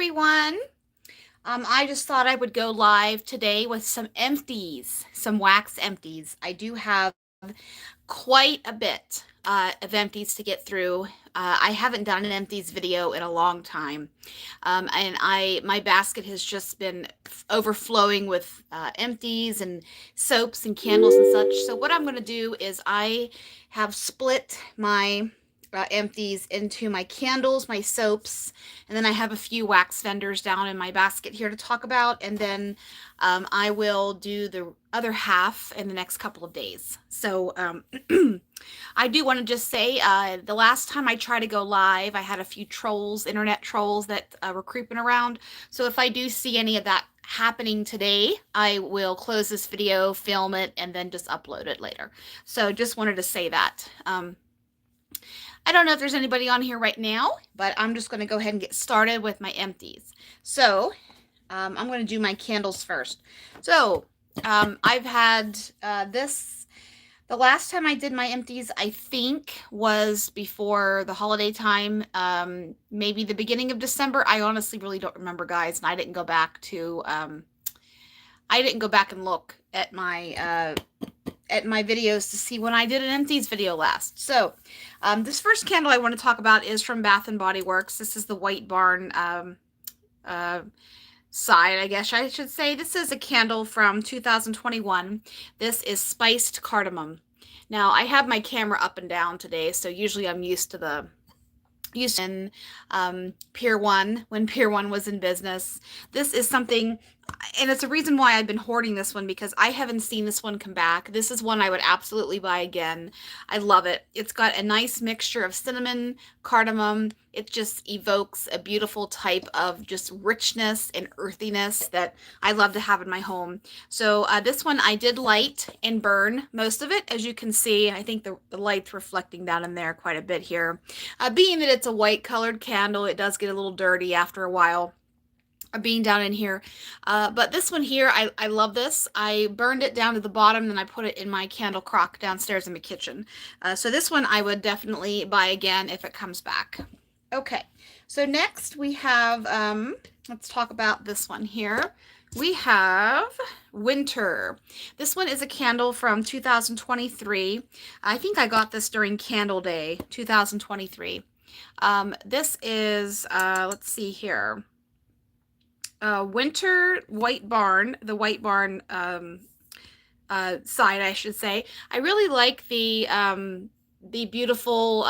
everyone. I just thought I would go live today with some empties, some wax empties. I do have quite a bit of empties to get through. I haven't done an empties video in a long time, and my basket has just been overflowing with empties and soaps and candles and such. So what I'm going to do is I have split my empties into my candles, my soaps, and then I have a few wax vendors down in my basket here to talk about, and then I will do the other half in the next couple of days. So I do want to just say the last time I tried to go live, I had a few trolls, internet trolls that were creeping around. So if I do see any of that happening today, I will close this video, film it, and then just upload it later. So just wanted to say that. I don't know if there's anybody on here right now, but I'm just going to go ahead and get started with my empties. So I'm going to do my candles first. So I've had this, the last time I did my empties, I think was before the holiday time, maybe the beginning of December. I honestly really don't remember, guys, and I didn't go back and look at my videos to see when I did an empties video last. So this first candle I want to talk about is from Bath and Body Works. This is the White Barn side, I guess I should say. This is a candle from 2021. This is spiced cardamom. Now I have my camera up and down today, so usually I'm used in Pier 1 when Pier 1 was in business. This is something, and it's a reason why I've been hoarding this one, because I haven't seen this one come back. This is one I would absolutely buy again. I love it. It's got a nice mixture of cinnamon, cardamom. It just evokes a beautiful type of just richness and earthiness that I love to have in my home. So this one I did light and burn most of it. As you can see, I think the light's reflecting down in there quite a bit here. Being that it's a white colored candle, it does get a little dirty after a while being down in here. But this one here, I love this. I burned it down to the bottom, then I put it in my candle crock downstairs in my kitchen. So this one I would definitely buy again if it comes back. Okay, so next we have, let's talk about this one here. We have Winter. This one is a candle from 2023. I think I got this during Candle Day, 2023. This is, let's see here. Winter White Barn, the White Barn side, I should say. I really like the beautiful,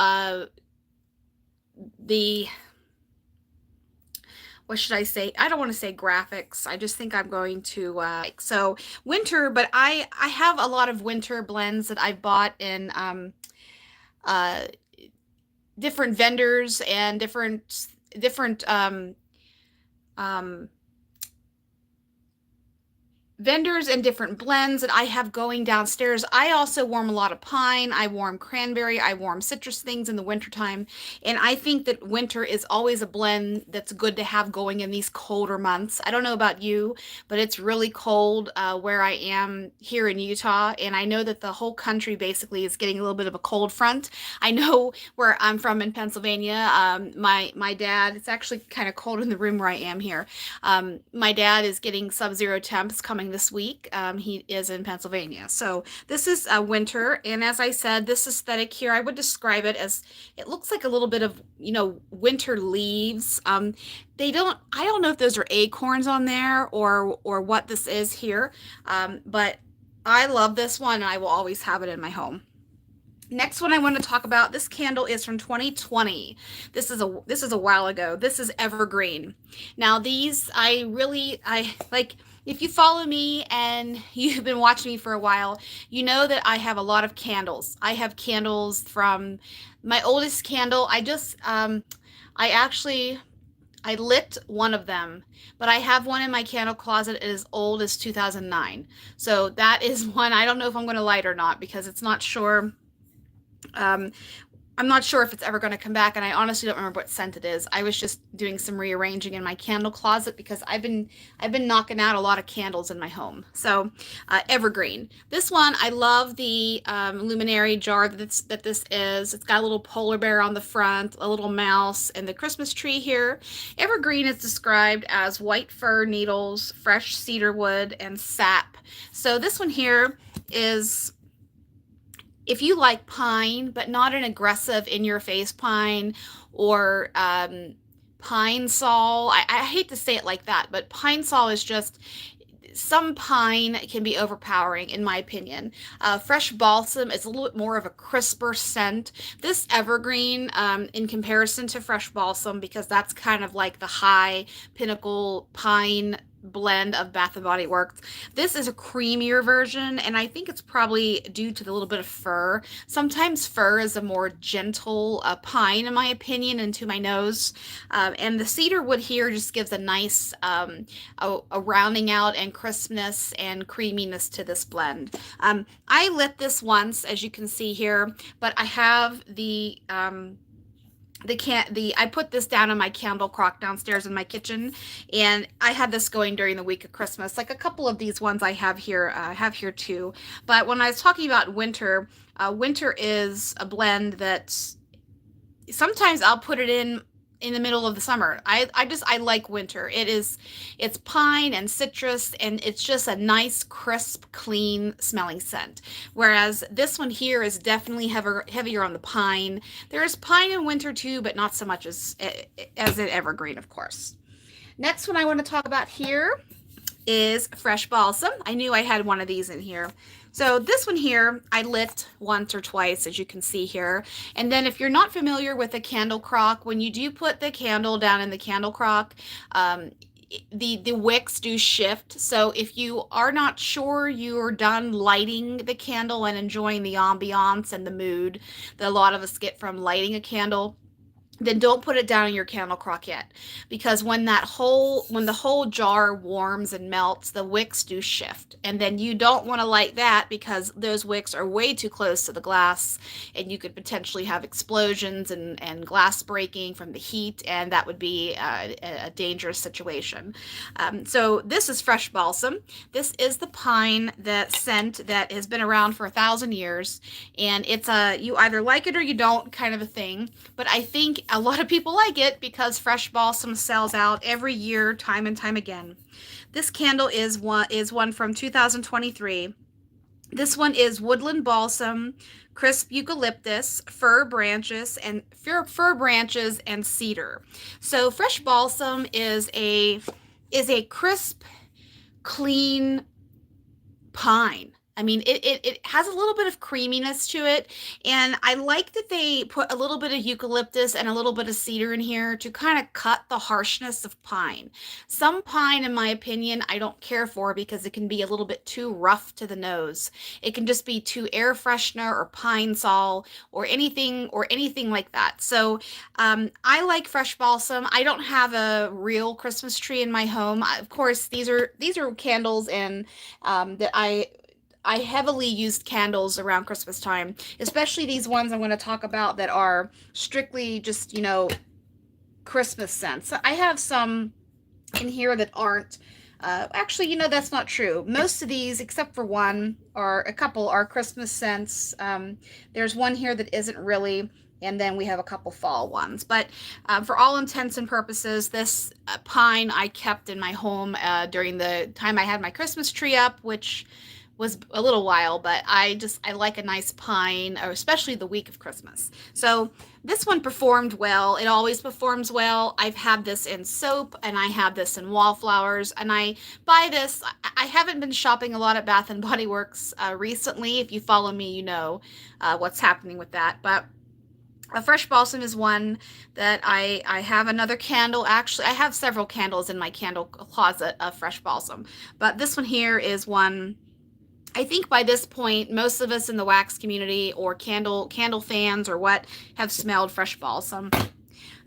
what should I say? I don't want to say graphics. I just think I'm going to, so Winter, but I have a lot of Winter blends that I've bought in, different vendors and different, vendors and different blends that I have going downstairs. I also warm a lot of pine. I warm cranberry. I warm citrus things in the wintertime. And I think that winter is always a blend that's good to have going in these colder months. I don't know about you, but it's really cold where I am here in Utah. And I know that the whole country basically is getting a little bit of a cold front. I know where I'm from in Pennsylvania. My dad, it's actually kind of cold in the room where I am here. My dad is getting sub-zero temps coming this week. He is in Pennsylvania. So this is Winter, and as I said, this aesthetic here, I would describe it as, it looks like a little bit of, winter leaves. I don't know if those are acorns on there or what this is here, but I love this one, and I will always have it in my home. Next one I want to talk about, this candle is from 2020. This is a while ago. This is Evergreen. Now these, I like, if you follow me and you've been watching me for a while, you know that I have a lot of candles. I have candles from my oldest candle. I lit one of them, but I have one in my candle closet as old as 2009. So that is one I don't know if I'm going to light or not, because it's not sure. I'm not sure if it's ever going to come back, and I honestly don't remember what scent it is. I was just doing some rearranging in my candle closet because I've been knocking out a lot of candles in my home. So, evergreen. This one, I love the luminary jar that this is. It's got a little polar bear on the front, a little mouse, and the Christmas tree here. Evergreen is described as white fir needles, fresh cedar wood, and sap. So this one here is, if you like pine, but not an aggressive in your face pine, or pine sol, I hate to say it like that, but pine sol is just, some pine can be overpowering in my opinion. Fresh balsam is a little bit more of a crisper scent. This evergreen, in comparison to fresh balsam, because that's kind of like the high pinnacle pine blend of Bath and Body Works. This is a creamier version, and I think it's probably due to the little bit of fir. Sometimes fir is a more gentle pine, in my opinion, and to my nose. And the cedar wood here just gives a nice a rounding out and crispness and creaminess to this blend. I lit this once, as you can see here, but I have I put this down in my candle crock downstairs in my kitchen, and I had this going during the week of Christmas. Like a couple of these ones I have here too. But when I was talking about winter, winter is a blend that sometimes I'll put it in the middle of the summer. I like winter. It's pine and citrus, and it's just a nice, crisp, clean smelling scent. Whereas this one here is definitely heavier on the pine. There is pine in winter too, but not so much as an evergreen, of course. Next one I want to talk about here is fresh balsam. I knew I had one of these in here. So this one here, I lit once or twice, as you can see here. And then if you're not familiar with a candle crock, when you do put the candle down in the candle crock, the wicks do shift. So if you are not sure you're done lighting the candle and enjoying the ambiance and the mood that a lot of us get from lighting a candle, then don't put it down in your candle crock yet, because when the whole jar warms and melts, the wicks do shift, and then you don't want to light that because those wicks are way too close to the glass, and you could potentially have explosions and glass breaking from the heat, and that would be a dangerous situation. So this is fresh balsam. This is the pine that scent that has been around for 1,000 years, and it's you either like it or you don't kind of a thing. But I think a lot of people like it because fresh balsam sells out every year, time and time again. This candle is one from 2023. This one is woodland balsam, crisp eucalyptus, fir branches, and cedar. So fresh balsam is a crisp, clean pine. I mean, it has a little bit of creaminess to it, and I like that they put a little bit of eucalyptus and a little bit of cedar in here to kind of cut the harshness of pine. Some pine, in my opinion, I don't care for because it can be a little bit too rough to the nose. It can just be too air freshener or pine sol or anything like that. So I like fresh balsam. I don't have a real Christmas tree in my home. Of course, these are candles, and that I heavily used candles around Christmas time, especially these ones I'm going to talk about that are strictly just, Christmas scents. I have some in here that aren't. Actually, that's not true. Most of these, except for one, or a couple, are Christmas scents. There's one here that isn't really, and then we have a couple fall ones. But for all intents and purposes, this pine I kept in my home during the time I had my Christmas tree up, which was a little while, but I like a nice pine, or especially the week of Christmas. So this one performed well. It always performs well. I've had this in soap, and I have this in wallflowers, and I buy this. I haven't been shopping a lot at Bath and Body Works recently. If you follow me, you know what's happening with that. But a fresh balsam is one that I have another candle. Actually, I have several candles in my candle closet of fresh balsam, but this one here is one. I think by this point, most of us in the wax community or candle fans or what have smelled fresh balsam.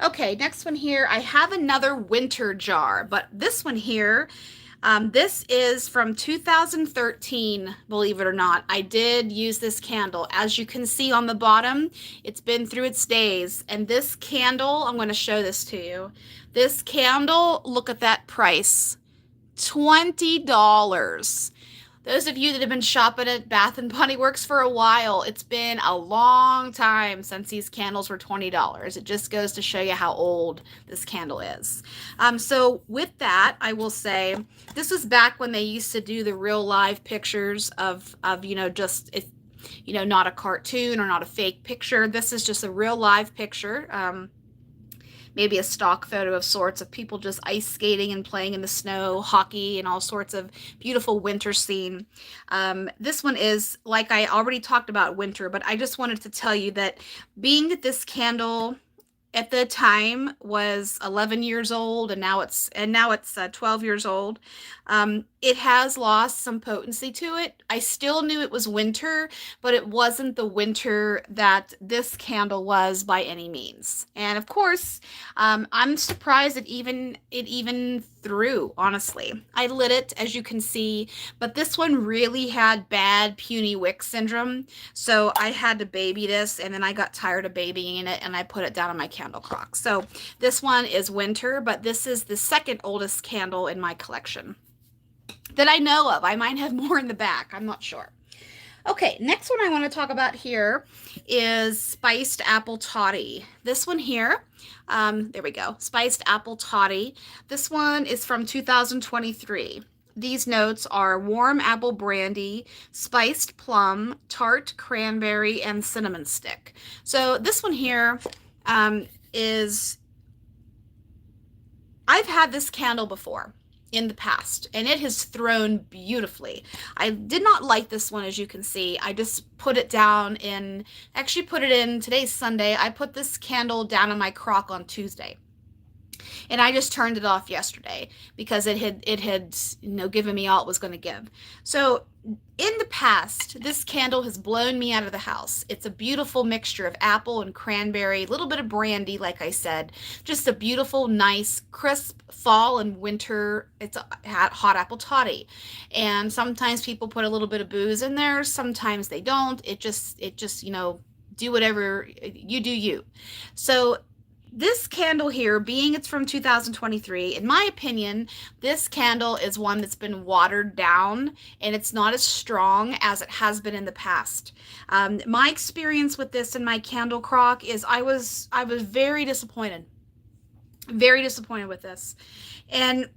Okay, next one here. I have another winter jar, but this one here, This is from 2013, believe it or not. I did use this candle. As you can see on the bottom, it's been through its days. And this candle, I'm going to show this to you. This candle, look at that price. $20. Those of you that have been shopping at Bath and Body Works for a while, it's been a long time since these candles were $20. It just goes to show you how old this candle is. So with that, I will say this was back when they used to do the real live pictures of just if not a cartoon or not a fake picture. This is just a real live picture. Maybe a stock photo of sorts of people just ice skating and playing in the snow, hockey, and all sorts of beautiful winter scene. This one is, like I already talked about winter, but I just wanted to tell you that being that this candle at the time was 11 years old, and now it's 12 years old. It has lost some potency to it. I still knew it was winter, but it wasn't the winter that this candle was by any means. And of course, I'm surprised it even threw, honestly. I lit it, as you can see, but this one really had bad puny wick syndrome. So I had to baby this, and then I got tired of babying it, and I put it down on my candle crock. So this one is winter, but this is the second oldest candle in my collection that I know of. I might have more in the back. I'm not sure. Okay, next one I want to talk about here is Spiced Apple Toddy. This one here, there we go, Spiced Apple Toddy. This one is from 2023. These notes are warm apple brandy, spiced plum, tart cranberry, and cinnamon stick. So this one here is, I've had this candle before in the past, and it has thrown beautifully. I did not like this one, as you can see. I just put it down actually put it in, today's Sunday. I put this candle down in my crock on Tuesday. And I just turned it off yesterday because it had given me all it was going to give. So in the past, this candle has blown me out of the house. It's a beautiful mixture of apple and cranberry, a little bit of brandy, like I said. Just a beautiful, nice, crisp fall and winter. It's a hot apple toddy. And sometimes people put a little bit of booze in there. Sometimes they don't. It just do whatever you do you. So this candle here, being it's from 2023, in my opinion, this candle is one that's been watered down, and it's not as strong as it has been in the past. My experience with this in my candle crock is I was very disappointed. Very disappointed with this. And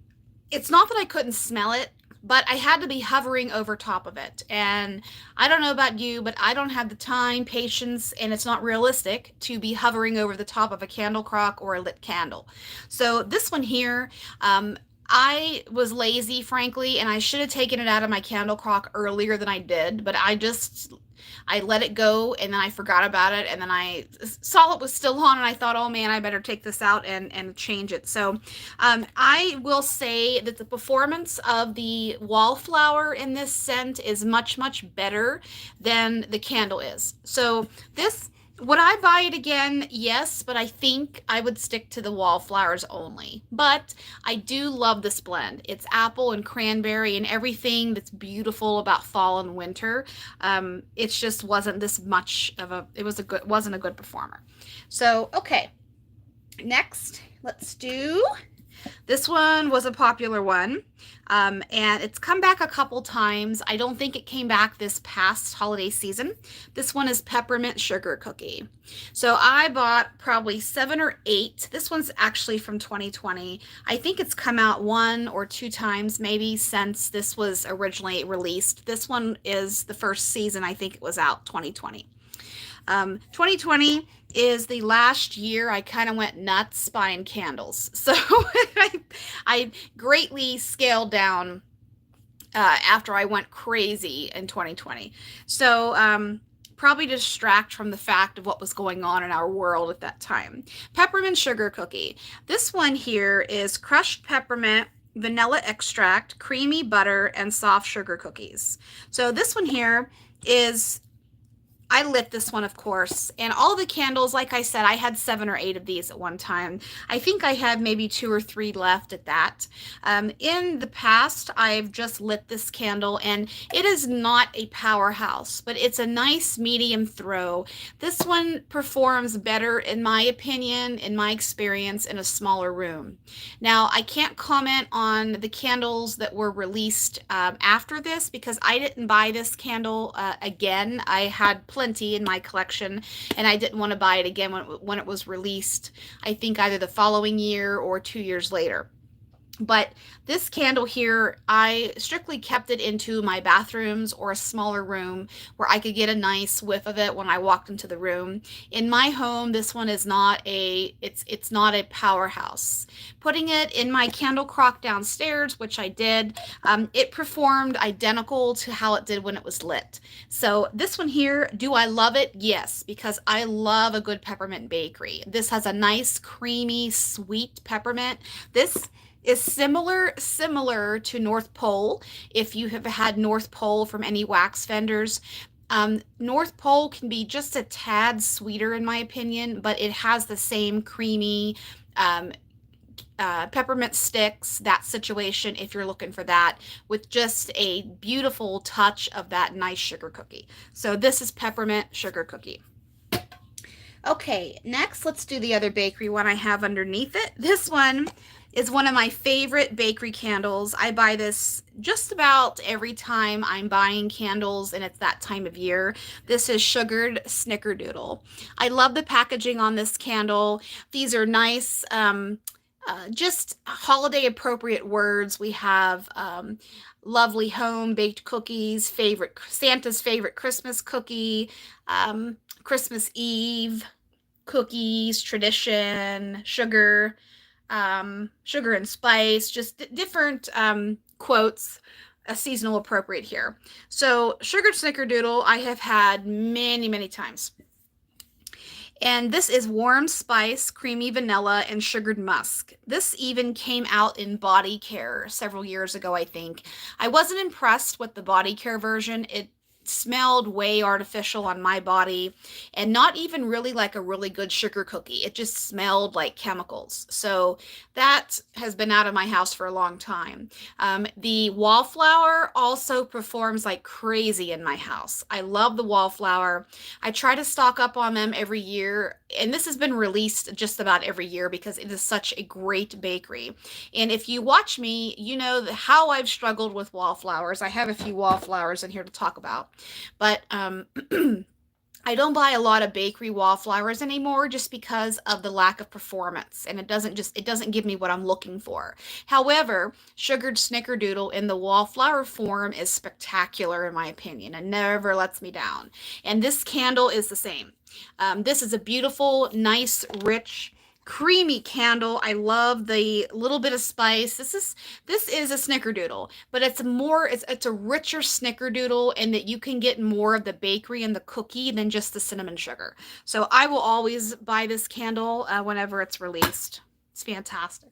it's not that I couldn't smell it, but I had to be hovering over top of it. And I don't know about you, but I don't have the time, patience, and it's not realistic to be hovering over the top of a candle crock or a lit candle. So this one here, I was lazy, frankly, and I should have taken it out of my candle crock earlier than I did, but I let it go, and then I forgot about it, and then I saw it was still on, and I thought, oh man, I better take this out and change it. So I will say that the performance of the wallflower in this scent is much, much better than the candle is. So this, would I buy it again? Yes, but I think I would stick to the wallflowers only. But I do love this blend. It's apple and cranberry and everything that's beautiful about fall and winter. It just wasn't this much of a, wasn't a good performer. So, okay. Next, let's do, this one was a popular one. And it's come back a couple times. I don't think it came back this past holiday season. This one is Peppermint Sugar Cookie. So I bought probably 7 or 8. This one's actually from 2020. I think it's come out 1 or 2 times maybe since this was originally released. This one is the first season, I think it was out 2020. 2020 is the last year I kind of went nuts buying candles. So I greatly scaled down after I went crazy in 2020. So probably distract from the fact of what was going on in our world at that time. Peppermint Sugar Cookie. This one here is crushed peppermint, vanilla extract, creamy butter, and soft sugar cookies. So this one here is I lit this one, of course, and all the candles, like I said, I had 7 or 8 of these at one time. I think I had maybe 2 or 3 left at that. In the past, I've just lit this candle, and it is not a powerhouse, but it's a nice medium throw. This one performs better, in my opinion, in my experience, in a smaller room. Now, I can't comment on the candles that were released after this because I didn't buy this candle again. I had plenty in my collection and I didn't want to buy it again when it was released. I think either the following year or 2 years later. But this candle here, I strictly kept it into my bathrooms or a smaller room where I could get a nice whiff of it when I walked into the room. In my home, this one is not it's not a powerhouse. Putting it in my candle crock downstairs, which I did, it performed identical to how it did when it was lit. So this one here, do I love it? Yes, because I love a good peppermint bakery. This has a nice creamy sweet peppermint. This is similar to North Pole. If you have had North Pole from any wax vendors, North Pole can be just a tad sweeter in my opinion, but it has the same creamy um, peppermint sticks, that situation, if you're looking for that, with just a beautiful touch of that nice sugar cookie. So this is peppermint sugar cookie. Okay, next let's do the other bakery one I have underneath it. This one is one of my favorite bakery candles. I buy this just about every time I'm buying candles and it's that time of year. This is Sugared Snickerdoodle. I love the packaging on this candle. These are nice, just holiday appropriate words. We have lovely home baked cookies, favorite Santa's favorite Christmas cookie, Christmas Eve cookies, tradition, sugar and spice, just different quotes, seasonal appropriate here. So, sugared snickerdoodle, I have had many, many times. And this is warm spice, creamy vanilla, and sugared musk. This even came out in body care several years ago, I think. I wasn't impressed with the body care version. It smelled way artificial on my body and not even really like a really good sugar cookie. It just smelled like chemicals. So that has been out of my house for a long time. The wallflower also performs like crazy in my house. I love the wallflower. I try to stock up on them every year, and this has been released just about every year because it is such a great bakery. And if you watch me, you know how I've struggled with wallflowers. I have a few wallflowers in here to talk about. But I don't buy a lot of bakery wallflowers anymore just because of the lack of performance, and it doesn't give me what I'm looking for. However, sugared snickerdoodle in the wallflower form is spectacular in my opinion and never lets me down. And this candle is the same. This is a beautiful, nice, rich, creamy candle. I love the little bit of spice. This is a snickerdoodle, but it's a richer snickerdoodle in that you can get more of the bakery and the cookie than just the cinnamon sugar. So I will always buy this candle whenever it's released. It's fantastic.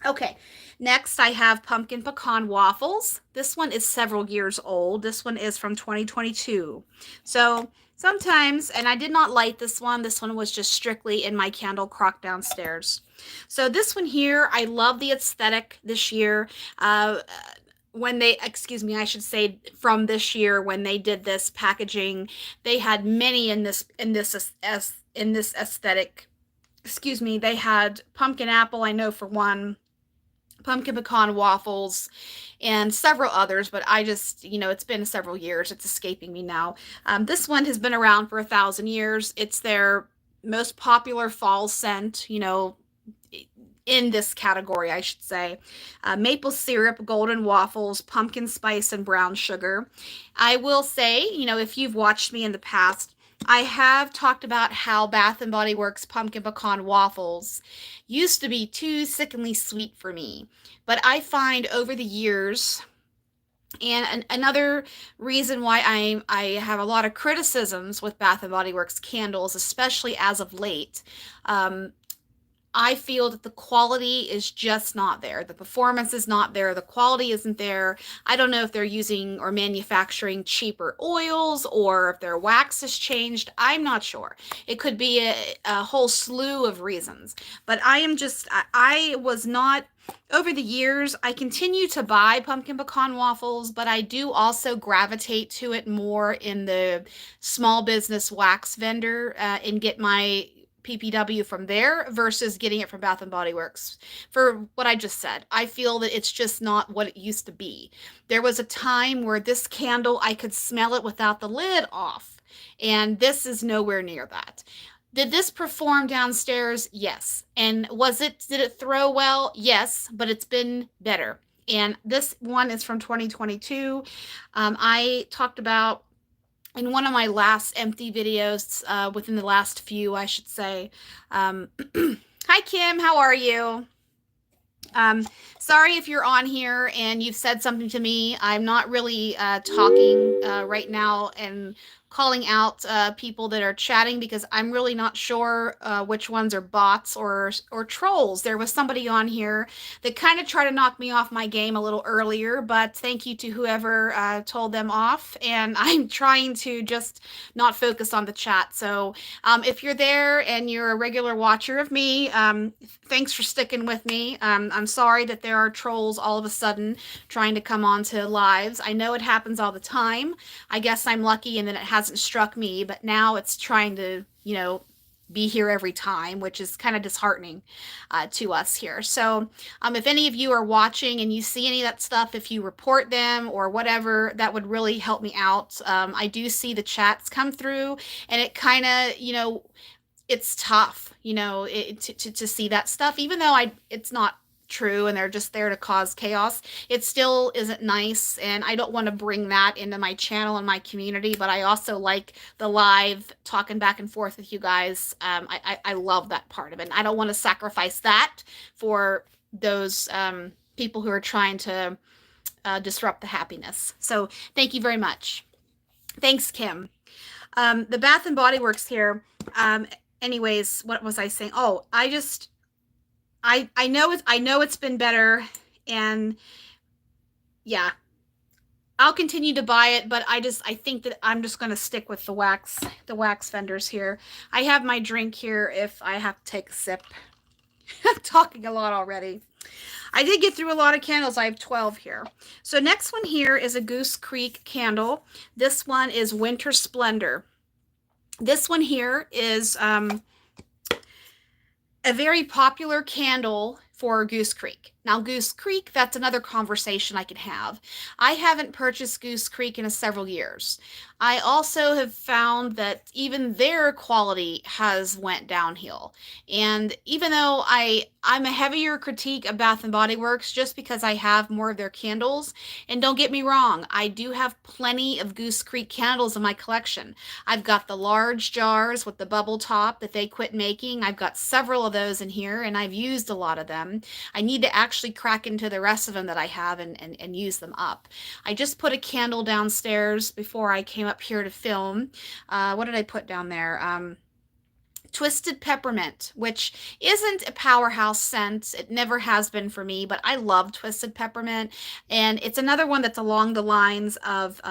Okay, next I have pumpkin pecan waffles. This one is several years old. This one is from 2022. So sometimes, and I did not light this one. This one was just strictly in my candle crock downstairs. So this one here, I love the aesthetic this year. When they, excuse me, I should say from this year when they did this packaging, they had many in this aesthetic. Excuse me, they had pumpkin apple, I know for one, pumpkin pecan waffles, and several others, but I just, it's been several years. It's escaping me now. This one has been around for 1,000 years. It's their most popular fall scent, in this category, I should say. Maple syrup, golden waffles, pumpkin spice, and brown sugar. I will say, if you've watched me in the past, I have talked about how Bath and Body Works pumpkin pecan waffles used to be too sickeningly sweet for me. But I find over the years, and another reason why I have a lot of criticisms with Bath and Body Works candles, especially as of late, I feel that the quality is just not there. The performance is not there. The quality isn't there. I don't know if they're using or manufacturing cheaper oils or if their wax has changed. I'm not sure. It could be a whole slew of reasons. But I was not, over the years, I continue to buy pumpkin pecan waffles, but I do also gravitate to it more in the small business wax vendor and get my PPW from there versus getting it from Bath and Body Works. For what I just said, I feel that it's just not what it used to be. There was a time where this candle, I could smell it without the lid off, and this is nowhere near that. Did this perform downstairs? Yes. And did it throw well? Yes, but it's been better. And this one is from 2022. I talked about in one of my last empty videos, within the last few, I should say. Hi, Kim. How are you? Sorry if you're on here and you've said something to me. I'm not really talking right now and calling out people that are chatting because I'm really not sure which ones are bots or trolls. There was somebody on here that kind of tried to knock me off my game a little earlier, but thank you to whoever told them off. And I'm trying to just not focus on the chat. So if you're there and you're a regular watcher of me, thanks for sticking with me. I'm sorry that there are trolls all of a sudden trying to come on to lives. I know it happens all the time. I guess I'm lucky in that it hasn't struck me, but now it's trying to, be here every time, which is kind of disheartening to us here. So if any of you are watching and you see any of that stuff, if you report them or whatever, that would really help me out. I do see the chats come through, and it kind of, it's tough, to see that stuff, even though it's not true and they're just there to cause chaos. It still isn't nice, and I don't want to bring that into my channel and my community, but I also like the live talking back and forth with you guys. I love that part of it, and I don't want to sacrifice that for those people who are trying to disrupt the happiness. So thank you very much. Thanks, Kim. The Bath and Body Works here. Anyways, what was I saying? Oh, I know it's been better, and yeah, I'll continue to buy it, but I think that I'm just going to stick with the wax vendors here. I have my drink here if I have to take a sip. I'm talking a lot already. I did get through a lot of candles. I have 12 here. So next one here is a Goose Creek candle. This one is Winter Splendor. This one here is a very popular candle for Goose Creek. Now, Goose Creek, that's another conversation I can have. I haven't purchased Goose Creek in several years. I also have found that even their quality has went downhill. And even though I'm a heavier critique of Bath and Body Works just because I have more of their candles, and don't get me wrong, I do have plenty of Goose Creek candles in my collection. I've got the large jars with the bubble top that they quit making. I've got several of those in here, and I've used a lot of them. I need to actually crack into the rest of them that I have and use them up. I just put a candle downstairs before I came up here to film. What did I put down there? Twisted Peppermint, which isn't a powerhouse scent. It never has been for me, but I love Twisted Peppermint. And it's another one that's along the lines of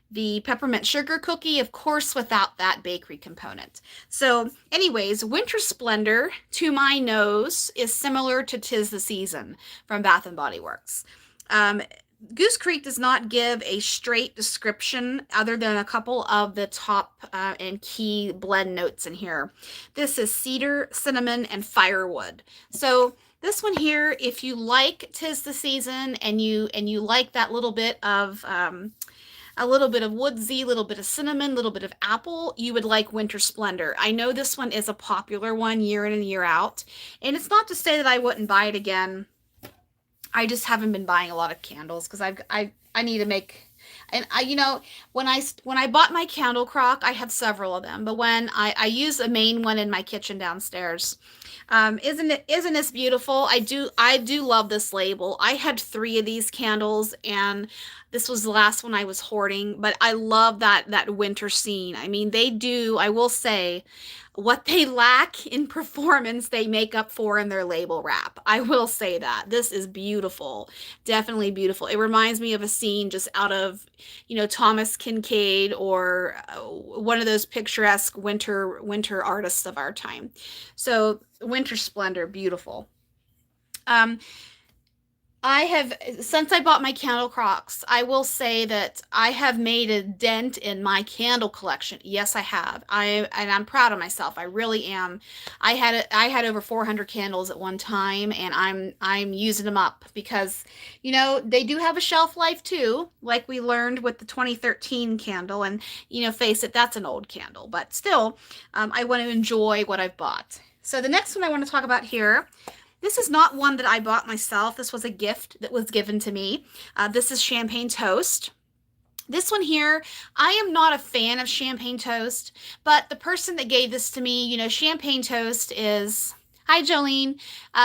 the peppermint sugar cookie, of course, without that bakery component. So anyways, Winter Splendor, to my nose, is similar to 'Tis the Season from Bath and Body Works. Goose Creek does not give a straight description other than a couple of the top and key blend notes in here. This is cedar, cinnamon, and firewood. So this one here, if you like 'Tis the Season and you like that little bit of a little bit of woodsy, little bit of cinnamon, little bit of apple, you would like Winter Splendor. I know this one is a popular one year in and year out, and it's not to say that I wouldn't buy it again. I just haven't been buying a lot of candles because I need to make, and when I bought my candle crock, I have several of them, but when I use a main one in my kitchen downstairs, isn't this beautiful? I do love this label. I had 3 of these candles, and this was the last one I was hoarding, but I love that winter scene. I mean, they do, I will say, what they lack in performance, they make up for in their label wrap. I will say that. This is beautiful. Definitely beautiful. It reminds me of a scene just out of, Thomas Kincaid or one of those picturesque winter artists of our time. So, Winter Splendor, beautiful. Um, I have, since I bought my candle crocks, I will say that I have made a dent in my candle collection. Yes, I have. And I'm proud of myself. I really am. I had over 400 candles at one time, and I'm using them up because, they do have a shelf life too, like we learned with the 2013 candle. And, face it, that's an old candle, but still, I want to enjoy what I've bought. So the next one I want to talk about here, this is not one that I bought myself. This was a gift that was given to me. This is champagne toast. This one here, I am not a fan of champagne toast, but the person that gave this to me, champagne toast is. Hi, Jolene.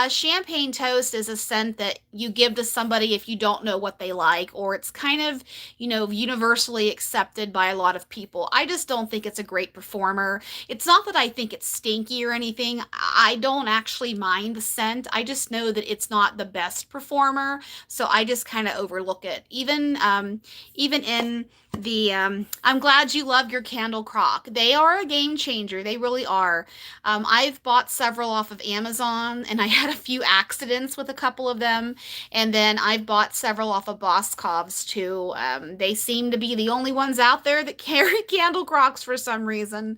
Champagne toast is a scent that you give to somebody if you don't know what they like, or it's kind of, universally accepted by a lot of people. I just don't think it's a great performer. It's not that I think it's stinky or anything. I don't actually mind the scent. I just know that it's not the best performer, so I just kind of overlook it. Even in the I'm glad you love your candle crock. They are a game changer. They really are. I've bought several off of Amazon, and I had a few accidents with a couple of them. And then I've bought several off of Boscov's too. They seem to be the only ones out there that carry candle crocks for some reason.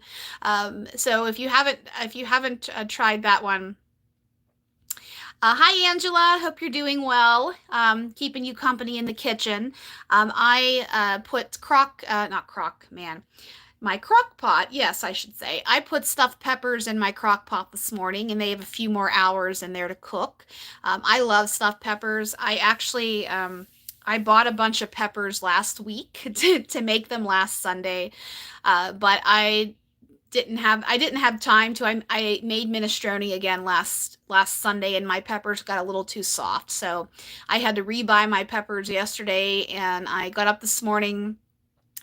So if you haven't tried that one, hi, Angela. Hope you're doing well. Keeping you company in the kitchen. I put not crock, man. My crock pot, yes, I should say. I put stuffed peppers in my crock pot this morning, and they have a few more hours in there to cook. I love stuffed peppers. I bought a bunch of peppers last week to make them last Sunday, but I didn't have time to. I made minestrone again last Sunday, and my peppers got a little too soft, so I had to rebuy my peppers yesterday. And I got up this morning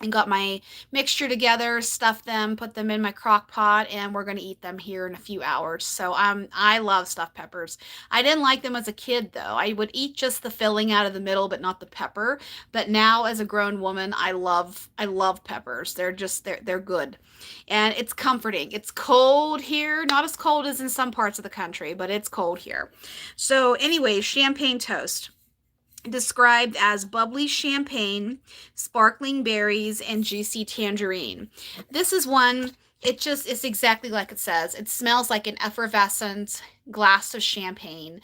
and got my mixture together, stuffed them, put them in my crock pot, and we're going to eat them here in a few hours. So I love stuffed peppers. I didn't like them as a kid though. I would eat just the filling out of the middle, but not the pepper. But now as a grown woman, I love peppers. They're good. And it's comforting. It's cold here, not as cold as in some parts of the country, but it's cold here. So anyway, champagne toast, described as bubbly champagne, sparkling berries, and juicy tangerine. This is one, it's exactly like it says. It smells like an effervescent glass of champagne,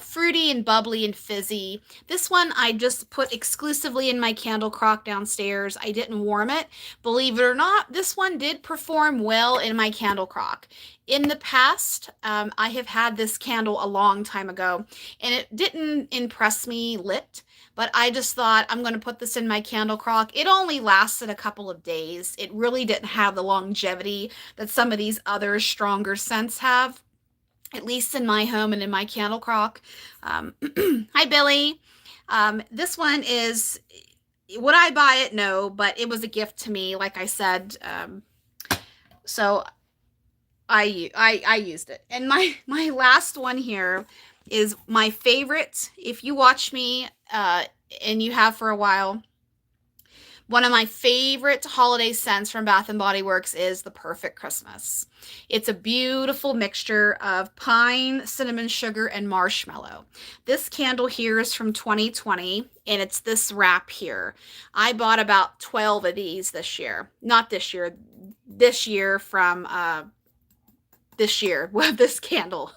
fruity and bubbly and fizzy. This one I just put exclusively in my candle crock downstairs. I didn't warm it. Believe it or not, this one did perform well in my candle crock. In the past, I have had this candle a long time ago, and it didn't impress me lit, but I just thought I'm going to put this in my candle crock. It only lasted a couple of days. It really didn't have the longevity that some of these other stronger scents have, at least in my home and in my candle crock. Hi, Billy. This one is, would I buy it? No, but it was a gift to me, like I said. So I used it. And my last one here is my favorite. If you watch me, and you have for a while, one of my favorite holiday scents from Bath and Body Works is the Perfect Christmas. It's a beautiful mixture of pine, cinnamon sugar, and marshmallow. This candle here is from 2020, and it's this wrap here. I bought about 12 of these this year. Not this year. This year from this year with this candle.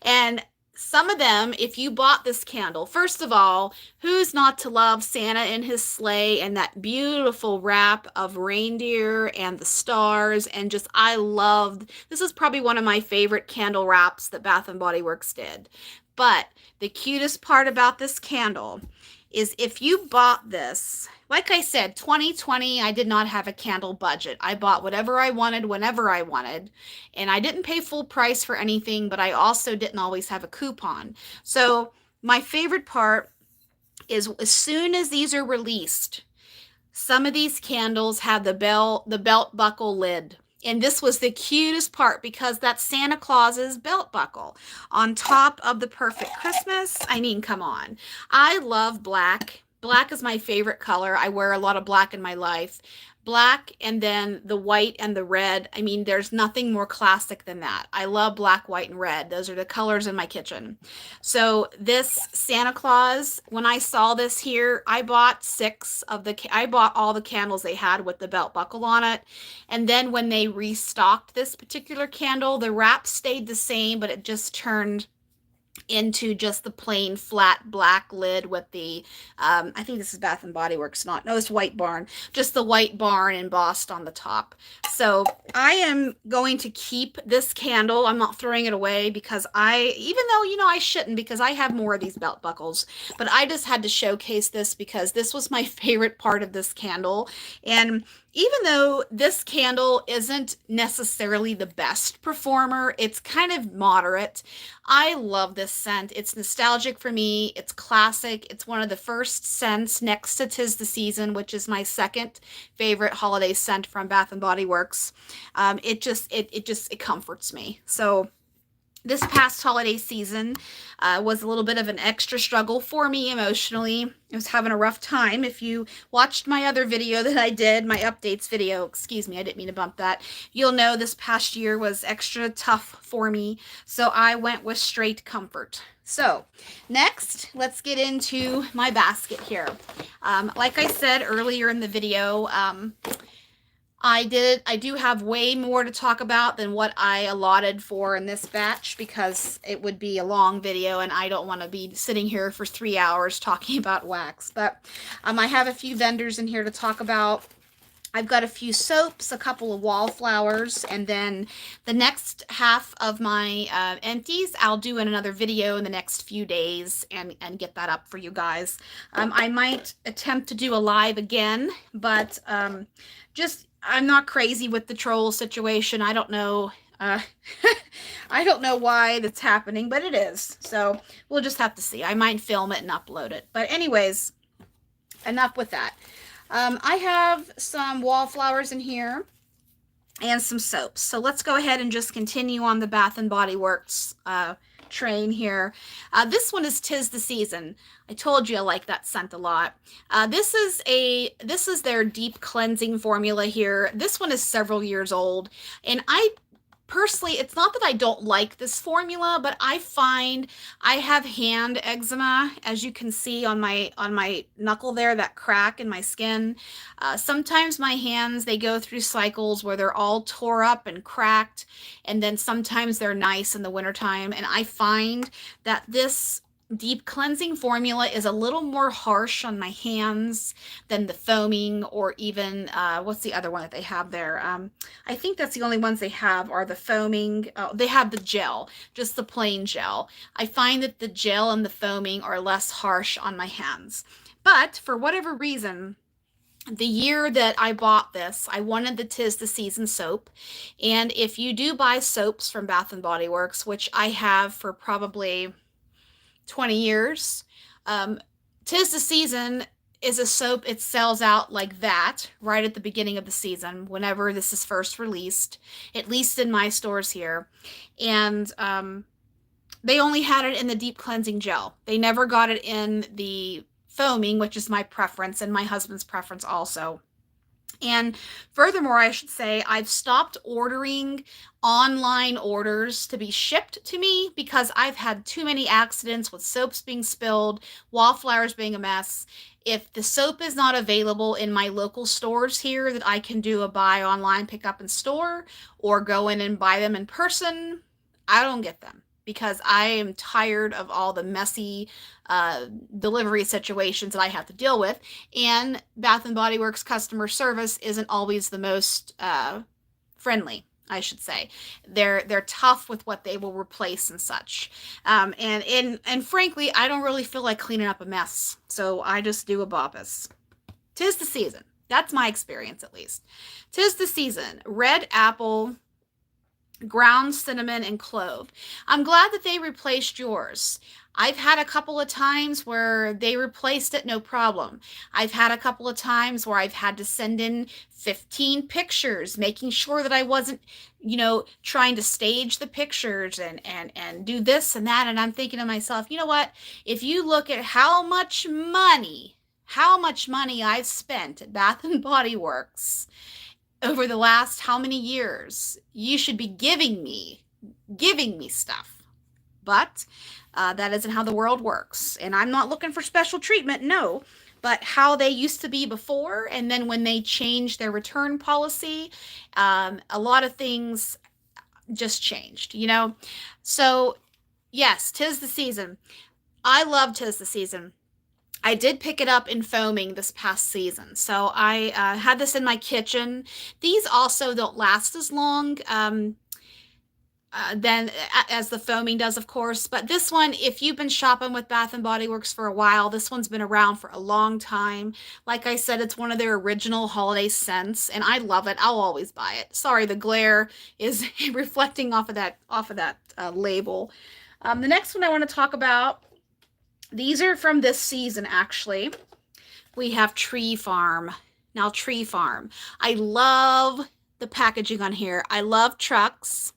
And some of them, if you bought this candle, first of all, who's not to love Santa in his sleigh and that beautiful wrap of reindeer and the stars, and just, I loved, this is probably one of my favorite candle wraps that Bath and Body Works did. But the cutest part about this candle is if you bought this, like I said, 2020, I did not have a candle budget. I bought whatever I wanted, whenever I wanted, and I didn't pay full price for anything, but I also didn't always have a coupon. So my favorite part is as soon as these are released, some of these candles have the belt buckle lid. And this was the cutest part because that's Santa Claus's belt buckle on top of the perfect Christmas. I mean, come on. I love black. Black is my favorite color. I wear a lot of black in my life. Black and then the white and the red. I mean, there's nothing more classic than that. I love black, white, and red. Those are the colors in my kitchen. So this Santa Claus, when I saw this here, I bought I bought all the candles they had with the belt buckle on it. And then when they restocked this particular candle, the wrap stayed the same, but it just turned into just the plain flat black lid with the I think this is Bath and Body Works, not, no, it's White Barn, just the White Barn embossed on the top. So I am going to keep this candle. I'm not throwing it away because even though, I shouldn't, because I have more of these belt buckles, but I just had to showcase this because this was my favorite part of this candle. And even though this candle isn't necessarily the best performer, it's kind of moderate. I love this scent. It's nostalgic for me. It's classic. It's one of the first scents next to 'Tis the Season, which is my second favorite holiday scent from Bath and Body Works. It comforts me. So this past holiday season was a little bit of an extra struggle for me emotionally. I was having a rough time. If you watched my other video that I did, my updates video, excuse me, I didn't mean to bump that, you'll know this past year was extra tough for me. So I went with straight comfort. So next, let's get into my basket here. Like I said earlier in the video, I do have way more to talk about than what I allotted for in this batch because it would be a long video and I don't want to be sitting here for 3 hours talking about wax. But I have a few vendors in here to talk about. I've got a few soaps, a couple of wallflowers, and then the next half of my empties I'll do in another video in the next few days and get that up for you guys. I might attempt to do a live again, but I'm not crazy with the troll situation. I don't know. I don't know why that's happening, but it is. So we'll just have to see. I might film it and upload it. But anyways, enough with that. I have some wallflowers in here and some soaps. So let's go ahead and just continue on the Bath and Body Works train here. This one is 'Tis the Season. I told you I like that scent a lot. This is their deep cleansing formula here. This one is several years old, and I personally, it's not that I don't like this formula, but I find I have hand eczema, as you can see on my knuckle there, that crack in my skin. Sometimes my hands, they go through cycles where they're all tore up and cracked, and then sometimes they're nice in the wintertime. And I find that this deep cleansing formula is a little more harsh on my hands than the foaming, or even what's the other one that they have there? I think that's the only ones they have are the foaming. They have the gel, just the plain gel. I find that the gel and the foaming are less harsh on my hands. But for whatever reason, the year that I bought this, I wanted the 'Tis the Season soap. And if you do buy soaps from Bath and Body Works, which I have for probably 20 years. 'Tis the Season is a soap. It sells out like that right at the beginning of the season, whenever this is first released, at least in my stores here. And they only had it in the deep cleansing gel. They never got it in the foaming, which is my preference and my husband's preference also. And furthermore, I should say, I've stopped ordering online orders to be shipped to me because I've had too many accidents with soaps being spilled, wallflowers being a mess. If the soap is not available in my local stores here that I can do a buy online, pick up in store, or go in and buy them in person, I don't get them because I am tired of all the messy delivery situations that I have to deal with. And Bath and Body Works customer service isn't always the most friendly, I should say. They're tough with what they will replace and such. And frankly, I don't really feel like cleaning up a mess, so I just do a Bobbis. 'Tis the Season. That's my experience, at least. 'Tis the Season. Red apple ground cinnamon and clove. I'm glad that they replaced yours. I've had a couple of times where they replaced it, no problem. I've had a couple of times where I've had to send in 15 pictures, making sure that I wasn't, trying to stage the pictures and do this and that. And I'm thinking to myself, you know what? If you look at how much money I've spent at Bath and Body Works over the last how many years, you should be giving me stuff. But that isn't how the world works. And I'm not looking for special treatment, no. But how they used to be before, and then when they changed their return policy, a lot of things just changed. So, yes, 'tis the season. I love 'tis the season. I did pick it up in foaming this past season. So I had this in my kitchen. These also don't last as long than as the foaming does, of course. But this one, if you've been shopping with Bath and Body Works for a while, this one's been around for a long time. Like I said, it's one of their original holiday scents, and I love it. I'll always buy it. Sorry, the glare is reflecting off of that label. The next one I want to talk about, these are from this season, actually. We have Tree Farm. Now, Tree Farm. I love the packaging on here. I love trucks.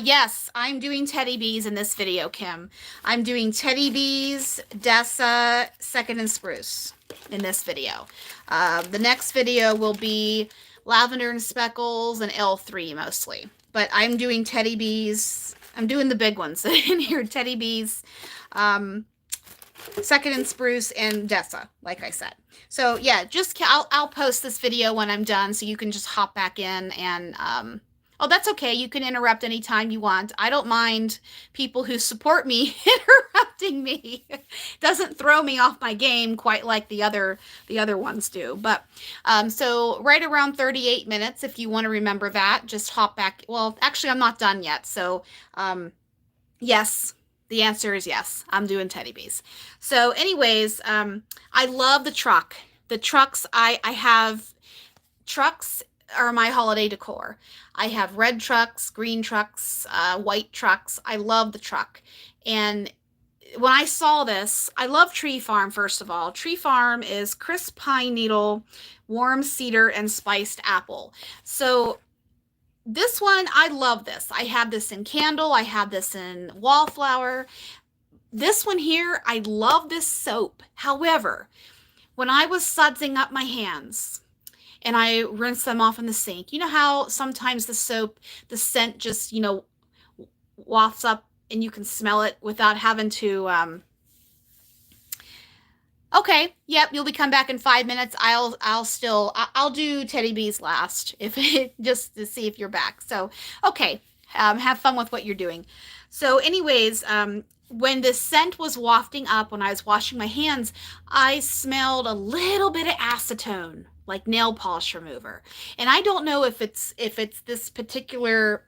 Yes, I'm doing Teddy Bees in this video, Kim. I'm doing Teddy Bees, Desa, Second and Spruce in this video. The next video will be Lavender and Speckles and L3 mostly. But I'm doing Teddy Bees. I'm doing the big ones in here. Teddy Bees, Second and Spruce, and Desa, like I said. So yeah, I'll post this video when I'm done, so you can just hop back in and oh, that's okay. You can interrupt anytime you want. I don't mind people who support me interrupting me. Doesn't throw me off my game quite like the other ones do. But so right around 38 minutes, if you want to remember that, just hop back. Well, actually, I'm not done yet. So yes. The answer is yes. I'm doing Teddy Bees. So anyways, I love the truck. The trucks, I have trucks are my holiday decor. I have red trucks, green trucks, white trucks. I love the truck. And when I saw this, I love Tree Farm, first of all. Tree Farm is crisp pine needle, warm cedar, and spiced apple. So this one, I love this. I have this in candle. I have this in wallflower. This one here, I love this soap. However, when I was sudsing up my hands and I rinsed them off in the sink, you know how sometimes the soap, the scent just, wafts up and you can smell it without having to, okay, yep, you'll be come back in 5 minutes. I'll do Teddy Bees last, just to see if you're back. So, okay, have fun with what you're doing. So anyways, when the scent was wafting up when I was washing my hands, I smelled a little bit of acetone, like nail polish remover. And I don't know if it's this particular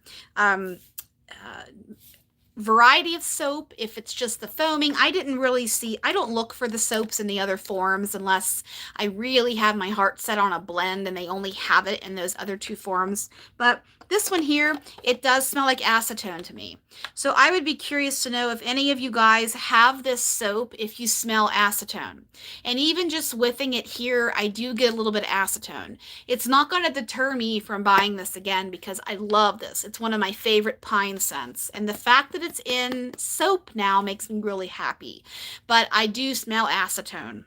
variety of soap, if it's just the foaming. I don't look for the soaps in the other forms unless I really have my heart set on a blend and they only have it in those other two forms. But this one here, it does smell like acetone to me. So I would be curious to know if any of you guys have this soap, if you smell acetone. And even just whiffing it here, I do get a little bit of acetone. It's not going to deter me from buying this again because I love this. It's one of my favorite pine scents. And the fact that it's in soap now makes me really happy. But I do smell acetone.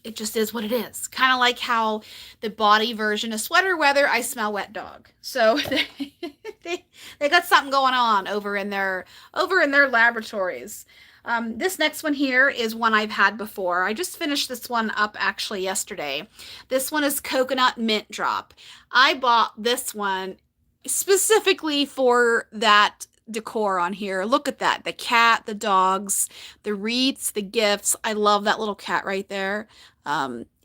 It just is what it is. Kind of like how the body version of Sweater Weather, I smell wet dog. So they got something going on over in their laboratories. This next one here is one I've had before. I just finished this one up actually yesterday. This one is Coconut Mint Drop. I bought this one specifically for that decor on here. Look at that. The cat, the dogs, the wreaths, the gifts. I love that little cat right there.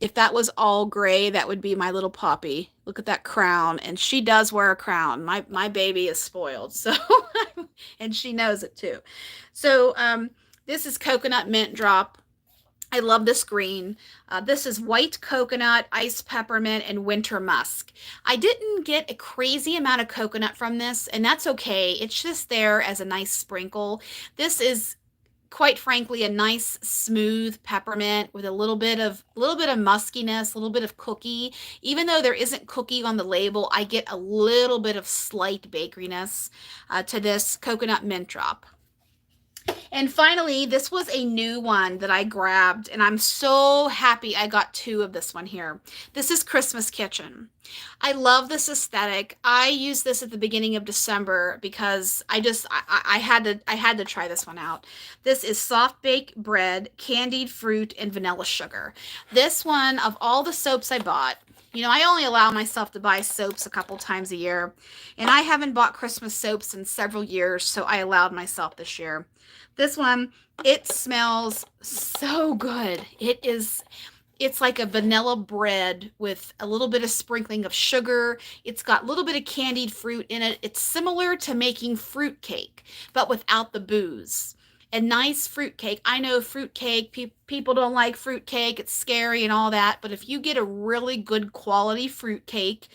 If that was all gray, that would be my little Poppy. Look at that crown. And she does wear a crown. My baby is spoiled. So, and she knows it too. So, this is Coconut Mint Drop. I love this green. This is white coconut, iced peppermint, and winter musk. I didn't get a crazy amount of coconut from this, and that's okay. It's just there as a nice sprinkle. This is quite frankly a nice smooth peppermint with a little bit of muskiness, a little bit of cookie. Even though there isn't cookie on the label, I get a little bit of slight bakeriness to this coconut mint drop. And finally, this was a new one that I grabbed, and I'm so happy I got two of this one here. This is Christmas Kitchen. I love this aesthetic. I used this at the beginning of December because I had to try this one out. This is soft baked bread, candied fruit, and vanilla sugar. This one, of all the soaps I bought, I only allow myself to buy soaps a couple times a year, and I haven't bought Christmas soaps in several years, so I allowed myself this year. This one, it smells so good. It's like a vanilla bread with a little bit of sprinkling of sugar. It's got a little bit of candied fruit in it. It's similar to making fruit cake, but without the booze. A nice fruit cake. I know fruit cake, people don't like fruit cake. It's scary and all that, but if you get a really good quality fruit cake,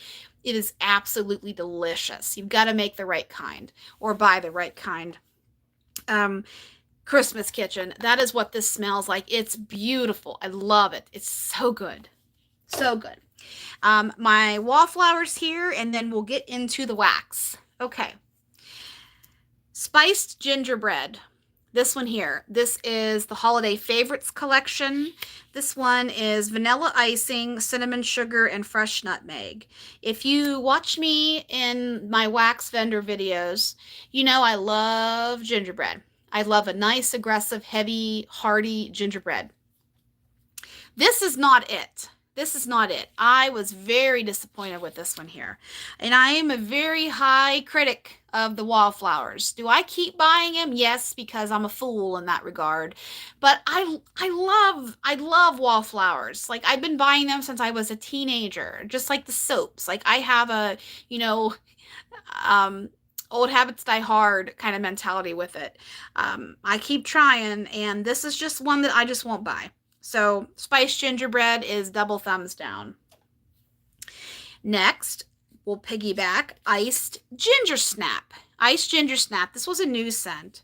it is absolutely delicious. You've got to make the right kind or buy the right kind. Um, Christmas Kitchen. That is what this smells like. It's beautiful. I love it. It's so good. So good. My wallflowers here, and then we'll get into the wax. Okay. Spiced gingerbread. This one here. This is the Holiday Favorites collection. This one is vanilla icing, cinnamon sugar, and fresh nutmeg. If you watch me in my wax vendor videos, you know I love gingerbread. I love a nice, aggressive, heavy, hearty gingerbread. This is not it. This is not it. I was very disappointed with this one here. And I am a very high critic of the wallflowers. Do I keep buying them? Yes, because I'm a fool in that regard. But I love wallflowers. Like I've been buying them since I was a teenager, just like the soaps. Like I have a, um old habits die hard kind of mentality with it. I keep trying, and this is just one that I just won't buy. So spiced gingerbread is double thumbs down. Next, we'll piggyback iced ginger snap. Iced ginger snap. This was a new scent.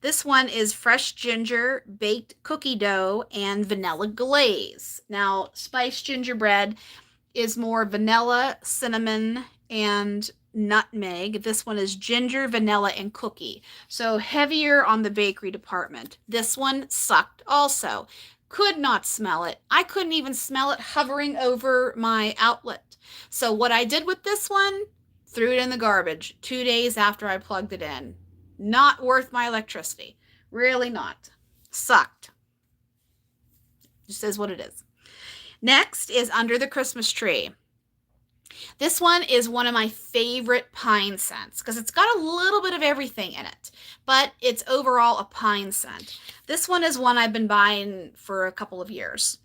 This one is fresh ginger, baked cookie dough, and vanilla glaze. Now, spiced gingerbread is more vanilla, cinnamon, and nutmeg. This one is ginger, vanilla, and cookie. So heavier on the bakery department. This one sucked also. Could not smell it. I couldn't even smell it hovering over my outlet. So what I did with this one, threw it in the garbage 2 days after I plugged it in. Not worth my electricity. Really not. Sucked. Just is what it is. Next is Under the Christmas Tree. This one is one of my favorite pine scents because it's got a little bit of everything in it, but it's overall a pine scent. This one is one I've been buying for a couple of years.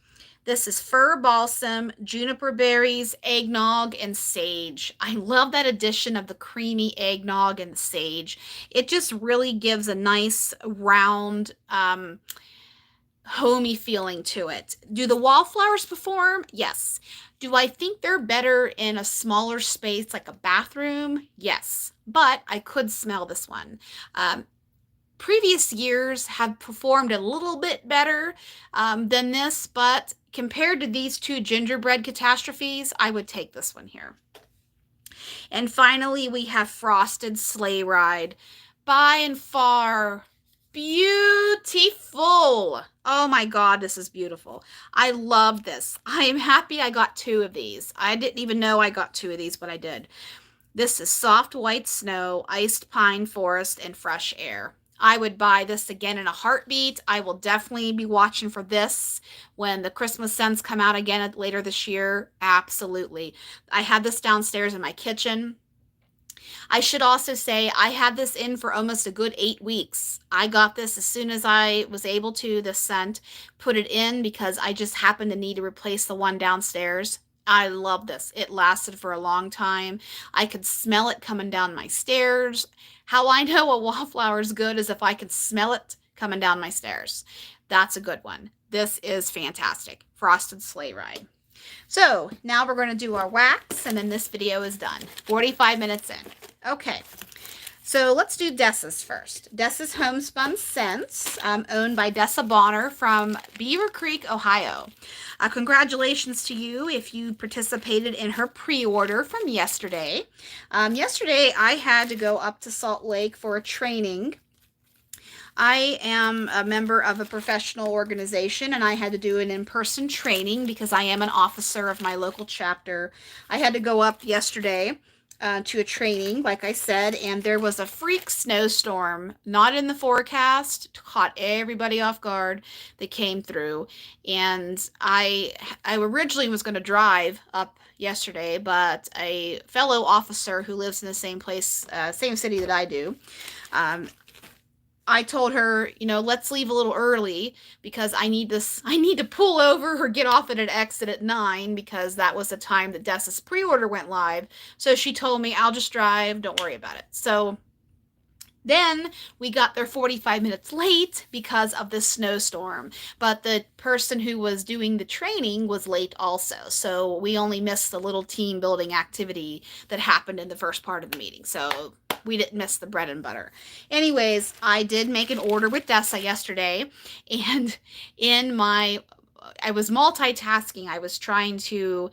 This is fir balsam, juniper berries, eggnog, and sage. I love that addition of the creamy eggnog and sage. It just really gives a nice round, homey feeling to it. Do the wallflowers perform? Yes. Do I think they're better in a smaller space like a bathroom? Yes. But I could smell this one. Previous years have performed a little bit better than this, but compared to these two gingerbread catastrophes, I would take this one here. And finally, we have Frosted Sleigh Ride. By and far, beautiful. Oh my God, this is beautiful. I love this. I am happy I got two of these. I didn't even know I got two of these, but I did. This is soft white snow, iced pine forest, and fresh air. I would buy this again in a heartbeat. I will definitely be watching for this when the Christmas scents come out again later this year. Absolutely. I had this downstairs in my kitchen. I should also say I had this in for almost a good 8 weeks. I got this as soon as I was able to, this scent, put it in because I just happened to need to replace the one downstairs. I love this. It lasted for a long time. I could smell it coming down my stairs. How I know a wallflower is good is if I can smell it coming down my stairs. That's a good one. This is fantastic. Frosted Sleigh Ride. So now we're going to do our wax, and then this video is done. 45 minutes in. Okay. So let's do Desa's first. Desa's Homespun Scents, owned by Desa Bonner from Beaver Creek, Ohio. Congratulations to you if you participated in her pre-order from yesterday. Yesterday, I had to go up to Salt Lake for a training. I am a member of a professional organization, and I had to do an in-person training because I am an officer of my local chapter. I had to go up yesterday to a training, like I said, and there was a freak snowstorm, not in the forecast, caught everybody off guard that came through. And I originally was going to drive up yesterday, but a fellow officer who lives in the same place, same city that I do, I told her, let's leave a little early because I need to pull over or get off at an exit at 9 because that was the time that Desa's pre-order went live. So she told me, I'll just drive, don't worry about it. So then we got there 45 minutes late because of the snowstorm, but the person who was doing the training was late also. So we only missed the little team building activity that happened in the first part of the meeting. So we didn't miss the bread and butter. Anyways, I did make an order with Desa yesterday, and I was multitasking. I was trying to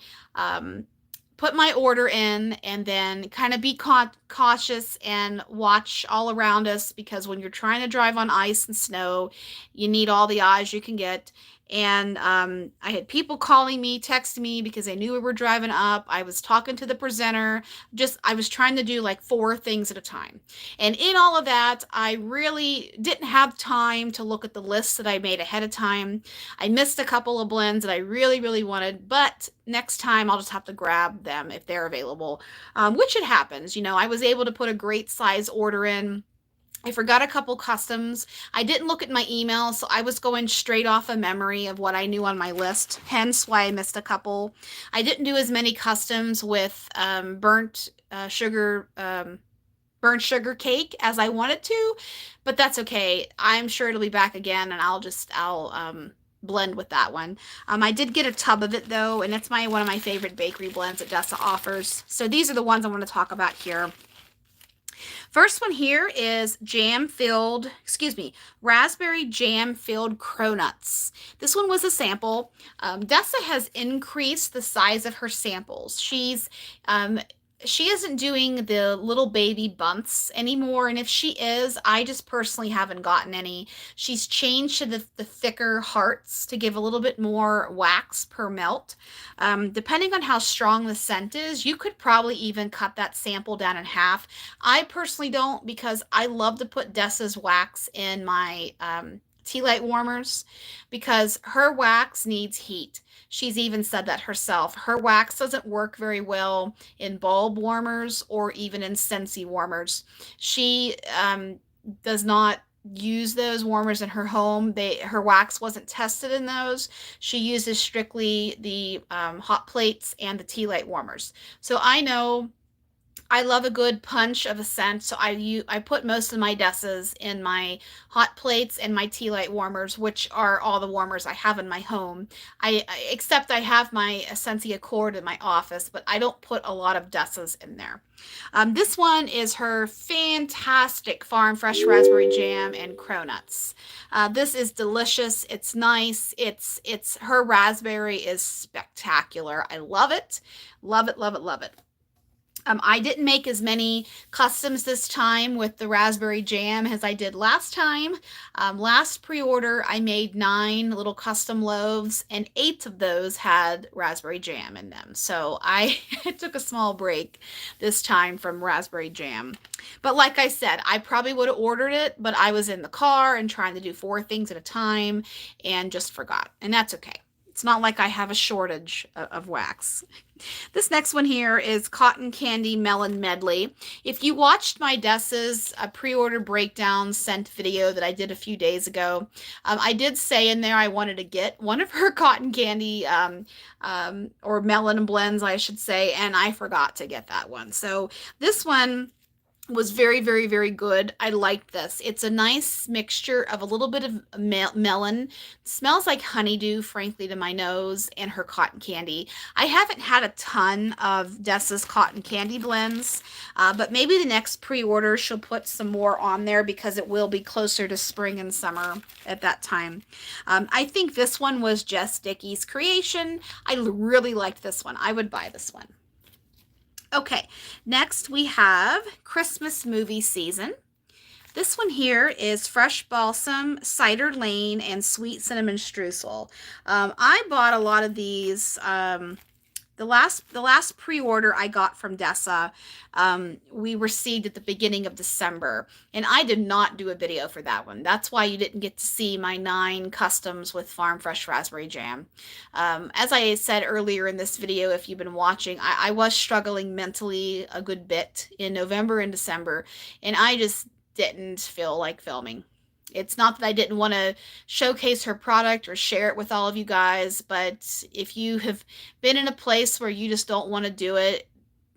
put my order in and then kind of be cautious and watch all around us, because when you're trying to drive on ice and snow, you need all the eyes you can get. And I had people calling me, texting me because they knew we were driving up. I was talking to the presenter. I was trying to do like 4 things at a time. And in all of that, I really didn't have time to look at the lists that I made ahead of time. I missed a couple of blends that I really, really wanted, but next time I'll just have to grab them if they're available, which it happens. I was able to put a great size order in. I forgot a couple customs. I didn't look at my email, so I was going straight off of memory of what I knew on my list, hence why I missed a couple. I didn't do as many customs with burnt sugar cake as I wanted to, but that's okay. I'm sure it'll be back again, and I'll blend with that one. I did get a tub of it though, and it's one of my favorite bakery blends that Desa offers. So these are the ones I want to talk about here. First one here is raspberry jam-filled cronuts. This one was a sample. Desa has increased the size of her samples. She isn't doing the little baby bunts anymore, and if she is, I just personally haven't gotten any. She's changed to the thicker hearts to give a little bit more wax per melt. Depending on how strong the scent is, you could probably even cut that sample down in half. I personally don't, because I love to put Desa's wax in my tea light warmers because her wax needs heat. She's even said that herself. Her wax doesn't work very well in bulb warmers or even in Scentsy warmers. She does not use those warmers in her home. Her wax wasn't tested in those. She uses strictly the hot plates and the tea light warmers. So I know I love a good punch of a scent, so I put most of my Desas in my hot plates and my tea light warmers, which are all the warmers I have in my home. Except I have my Essentia Accord in my office, but I don't put a lot of Desas in there. This one is her fantastic Farm Fresh Raspberry Jam and Cronuts. This is delicious. It's nice. Her raspberry is spectacular. I love it. Love it, love it, love it. I didn't make as many customs this time with the raspberry jam as I did last time. Last pre-order, I made 9 little custom loaves, and 8 of those had raspberry jam in them. So I took a small break this time from raspberry jam. But like I said, I probably would have ordered it, but I was in the car and trying to do 4 things at a time and just forgot. And that's okay. It's not like I have a shortage of wax. This next one here is Cotton Candy Melon Medley. If you watched my Desa's pre-order breakdown scent video that I did a few days ago, I did say in there I wanted to get one of her cotton candy or melon blends, I should say, and I forgot to get that one. So this one was very, very, very good. I liked this. It's a nice mixture of a little bit of melon. Smells like honeydew, frankly, to my nose, and her cotton candy. I haven't had a ton of Desa's cotton candy blends, but maybe the next pre-order she'll put some more on there because it will be closer to spring and summer at that time. I think this one was Jess Dickey's creation. I really liked this one. I would buy this one. Okay, next we have Christmas movie season. This one here is Fresh Balsam, Cider Lane, and Sweet Cinnamon Streusel. I bought a lot of these. The last pre-order I got from Desa, we received at the beginning of December, and I did not do a video for that one. That's why you didn't get to see my 9 customs with Farm Fresh Raspberry Jam. As I said earlier in this video, if you've been watching, I was struggling mentally a good bit in November and December, and I just didn't feel like filming. It's not that I didn't want to showcase her product or share it with all of you guys, but if you have been in a place where you just don't want to do it,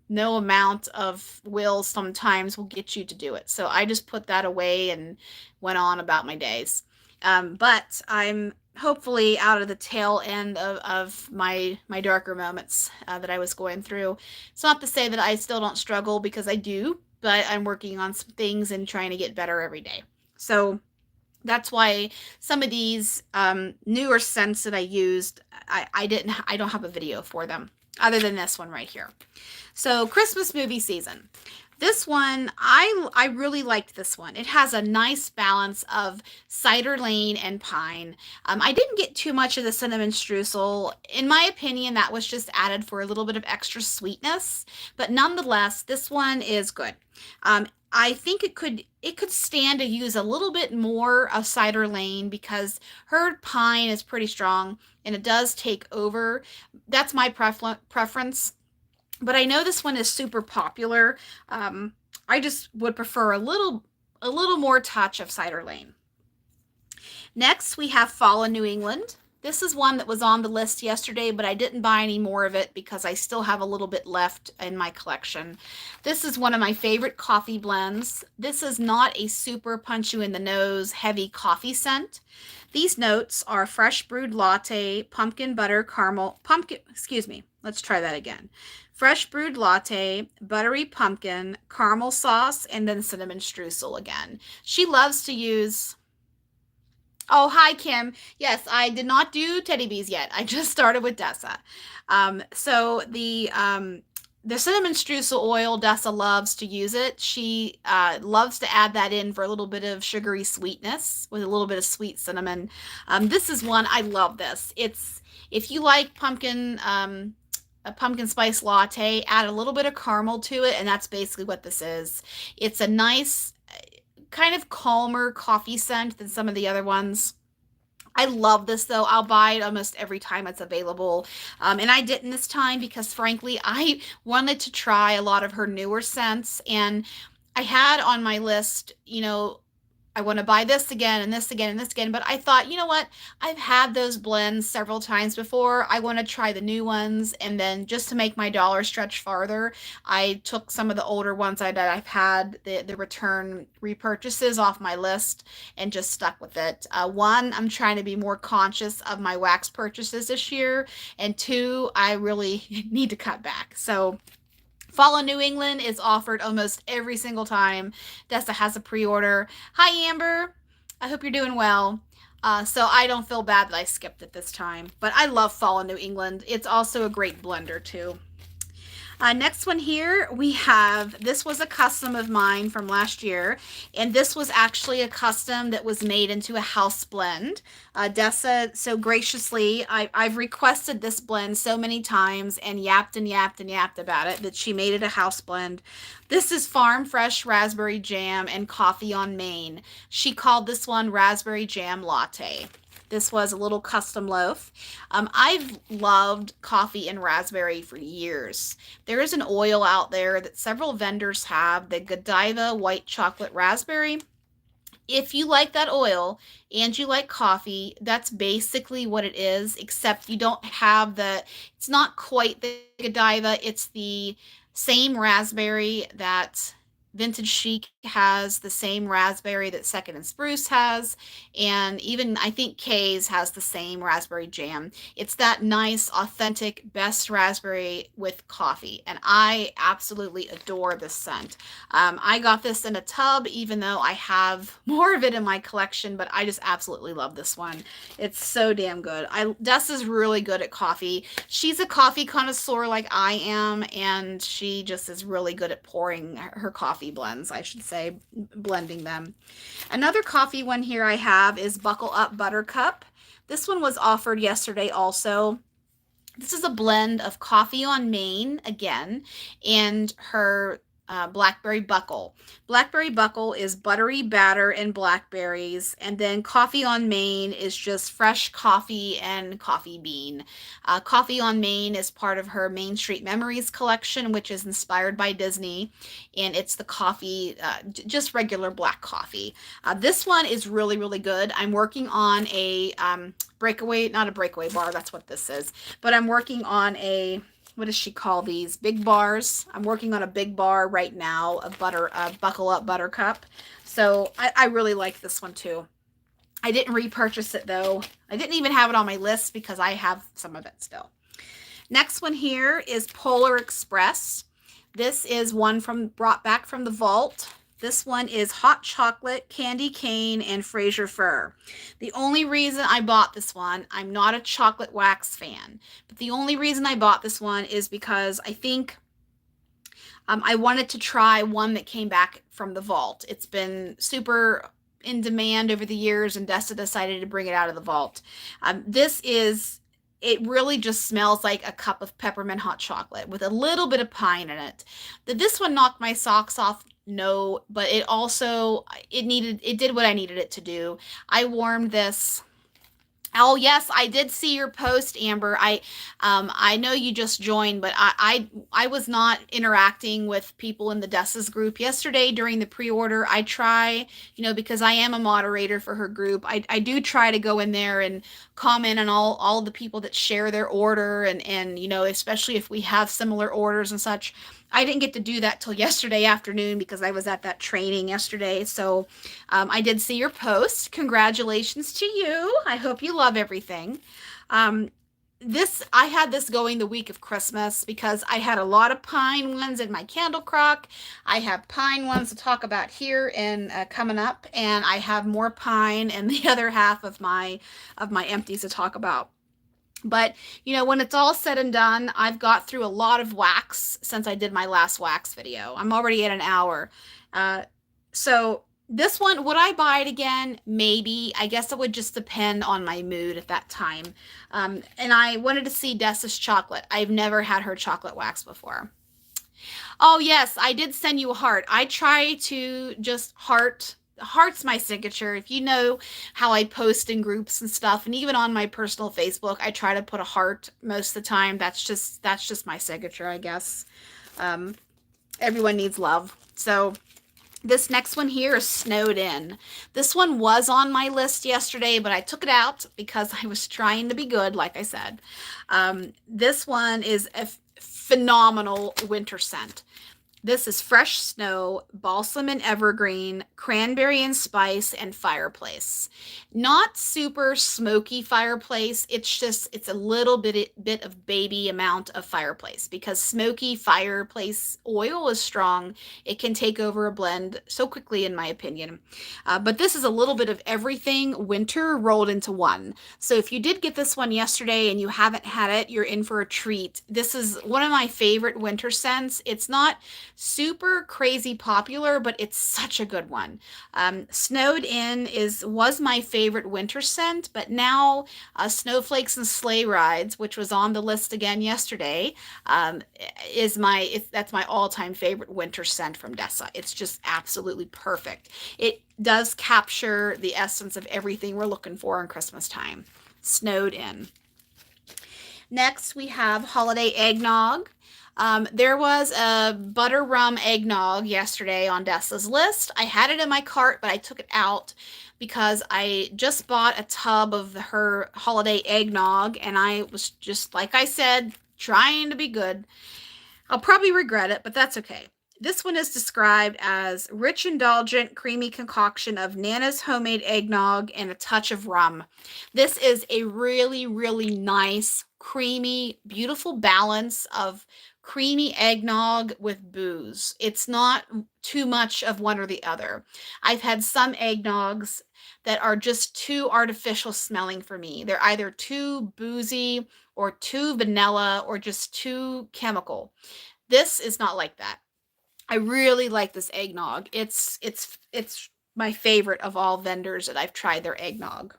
no amount of will sometimes will get you to do it. So I just put that away and went on about my days. But I'm hopefully out of the tail end of my darker moments that I was going through. It's not to say that I still don't struggle, because I do, but I'm working on some things and trying to get better every day. So that's why some of these newer scents that I used, I don't have a video for them other than this one right here. So Christmas movie season. This one, I really liked this one. It has a nice balance of cider lane and pine. I didn't get too much of the cinnamon streusel. In my opinion, that was just added for a little bit of extra sweetness. But nonetheless, this one is good. I think it could stand to use a little bit more of cider lane because her pine is pretty strong and it does take over. That's my preference. But I know this one is super popular. I just would prefer a little more touch of cider lane. Next, we have Fall in New England. This is one that was on the list yesterday, but I didn't buy any more of it because I still have a little bit left in my collection. This is one of my favorite coffee blends. This is not a super punch you in the nose heavy coffee scent. These notes are fresh brewed latte, pumpkin butter caramel, let's try that again. Fresh brewed latte, buttery pumpkin, caramel sauce, and then cinnamon streusel again. She loves to use... Oh, hi, Kim. Yes, I did not do teddy bees yet. I just started with Desa. So the cinnamon streusel oil, Desa loves to use it. She loves to add that in for a little bit of sugary sweetness with a little bit of sweet cinnamon. This is one, I love this. If you like a pumpkin spice latte, add a little bit of caramel to it, and that's basically what this is. It's a nice, kind of calmer coffee scent than some of the other ones. I love this though. I'll buy it almost every time it's available. And I didn't this time because frankly, I wanted to try a lot of her newer scents, and I had on my list, I want to buy this again and this again and this again. But I thought, you know what? I've had those blends several times before. I want to try the new ones. And then just to make my dollar stretch farther, I took some of the older ones that I've had, the return repurchases off my list and just stuck with it. One, I'm trying to be more conscious of my wax purchases this year. And 2, I really need to cut back. So Fall in New England is offered almost every single time Desa has a pre-order. Hi, Amber. I hope you're doing well. So I don't feel bad that I skipped it this time. But I love Fall in New England. It's also a great blender, too. Next one here, we have, this was a custom of mine from last year, and this was actually a custom that was made into a house blend. Desa, so graciously, I've requested this blend so many times and yapped and yapped and yapped about it that she made it a house blend. This is Farm Fresh Raspberry Jam and Coffee on Main. She called this one Raspberry Jam Latte. This was a little custom loaf. I've loved coffee and raspberry for years. There is an oil out there that several vendors have, the Godiva White Chocolate Raspberry. If you like that oil and you like coffee, that's basically what it is, except you don't have it's not quite the Godiva, it's the same raspberry that Vintage Chic has the same raspberry that Second and Spruce has, and even I think Kay's has the same raspberry jam. It's that nice, authentic, best raspberry with coffee, and I absolutely adore this scent. I got this in a tub, even though I have more of it in my collection, but I just absolutely love this one. It's so damn good. Des is really good at coffee. She's a coffee connoisseur like I am, and she just is really good at pouring her coffee blends, I should say, blending them. Another coffee one here I have is Buckle Up Buttercup. This one was offered yesterday also. This is a blend of coffee on Maine again, and her blackberry buckle. Blackberry buckle is buttery batter and blackberries, and then coffee on Maine is just fresh coffee and coffee bean. Coffee on Maine is part of her Main Street Memories collection, which is inspired by Disney, and it's the coffee, just regular black coffee. This one is really, really good. I'm working on a breakaway, not a breakaway bar, that's what this is, but I'm working on a, what does she call these? Big bars. I'm working on a big bar right now of Buckle Up Buttercup. So I really like this one too. I didn't repurchase it though. I didn't even have it on my list because I have some of it still. Next one here is Polar Express. This is one brought back from the vault. This one is hot chocolate, candy cane, and Fraser fir. The only reason I bought this one, I'm not a chocolate wax fan, but the only reason I bought this one is because I think I wanted to try one that came back from the vault. It's been super in demand over the years, and Desa decided to bring it out of the vault. It really just smells like a cup of peppermint hot chocolate with a little bit of pine in it. This one knocked my socks off, no, but it did what I needed it to do. I warmed this. Oh yes, I did see your post, Amber. I know you just joined, but I was not interacting with people in the Desa's group yesterday during the pre-order. I try, because I am a moderator for her group. I do try to go in there and comment on all the people that share their order, and especially if we have similar orders and such. I didn't get to do that till yesterday afternoon because I was at that training yesterday. So I did see your post. Congratulations to you. I hope you love everything. I had this going the week of Christmas because I had a lot of pine ones in my candle crock. I have pine ones to talk about here and coming up, and I have more pine in the other half of my empties to talk about. But, when it's all said and done, I've got through a lot of wax since I did my last wax video. I'm already at an hour. So this one, would I buy it again? Maybe. I guess it would just depend on my mood at that time. And I wanted to see Desa's chocolate. I've never had her chocolate wax before. Oh, yes, I did send you a heart. I try to just heart's my signature. If you know how I post in groups and stuff, and even on my personal Facebook, I try to put a heart most of the time. That's just my signature, I guess. Everyone needs love. So this next one here is Snowed In. This one was on my list yesterday, but I took it out because I was trying to be good, like I said. This one is a phenomenal winter scent. This is fresh snow, balsam and evergreen, cranberry and spice, and fireplace. Not super smoky fireplace. It's a little bit of baby amount of fireplace, because smoky fireplace oil is strong. It can take over a blend so quickly, in my opinion. But this is a little bit of everything winter rolled into one. So if you did get this one yesterday and you haven't had it, you're in for a treat. This is one of my favorite winter scents. It's not super crazy popular, but it's such a good one. Snowed In was my favorite winter scent, but now Snowflakes and Sleigh Rides, which was on the list again yesterday, that's my all-time favorite winter scent from Desa. It's just absolutely perfect. It does capture the essence of everything we're looking for in Christmas time. Snowed In. Next, we have Holiday Eggnog. There was a butter rum eggnog yesterday on Desa's list. I had it in my cart, but I took it out because I just bought a tub of her holiday eggnog, and I was just, like I said, trying to be good. I'll probably regret it, but that's okay. This one is described as rich, indulgent, creamy concoction of Nana's homemade eggnog and a touch of rum. This is a really, really nice, creamy, beautiful balance of creamy eggnog with booze. It's not too much of one or the other. I've had some eggnogs that are just too artificial smelling for me. They're either too boozy or too vanilla or just too chemical. This is not like that. I really like this eggnog. It's my favorite of all vendors that I've tried their eggnog.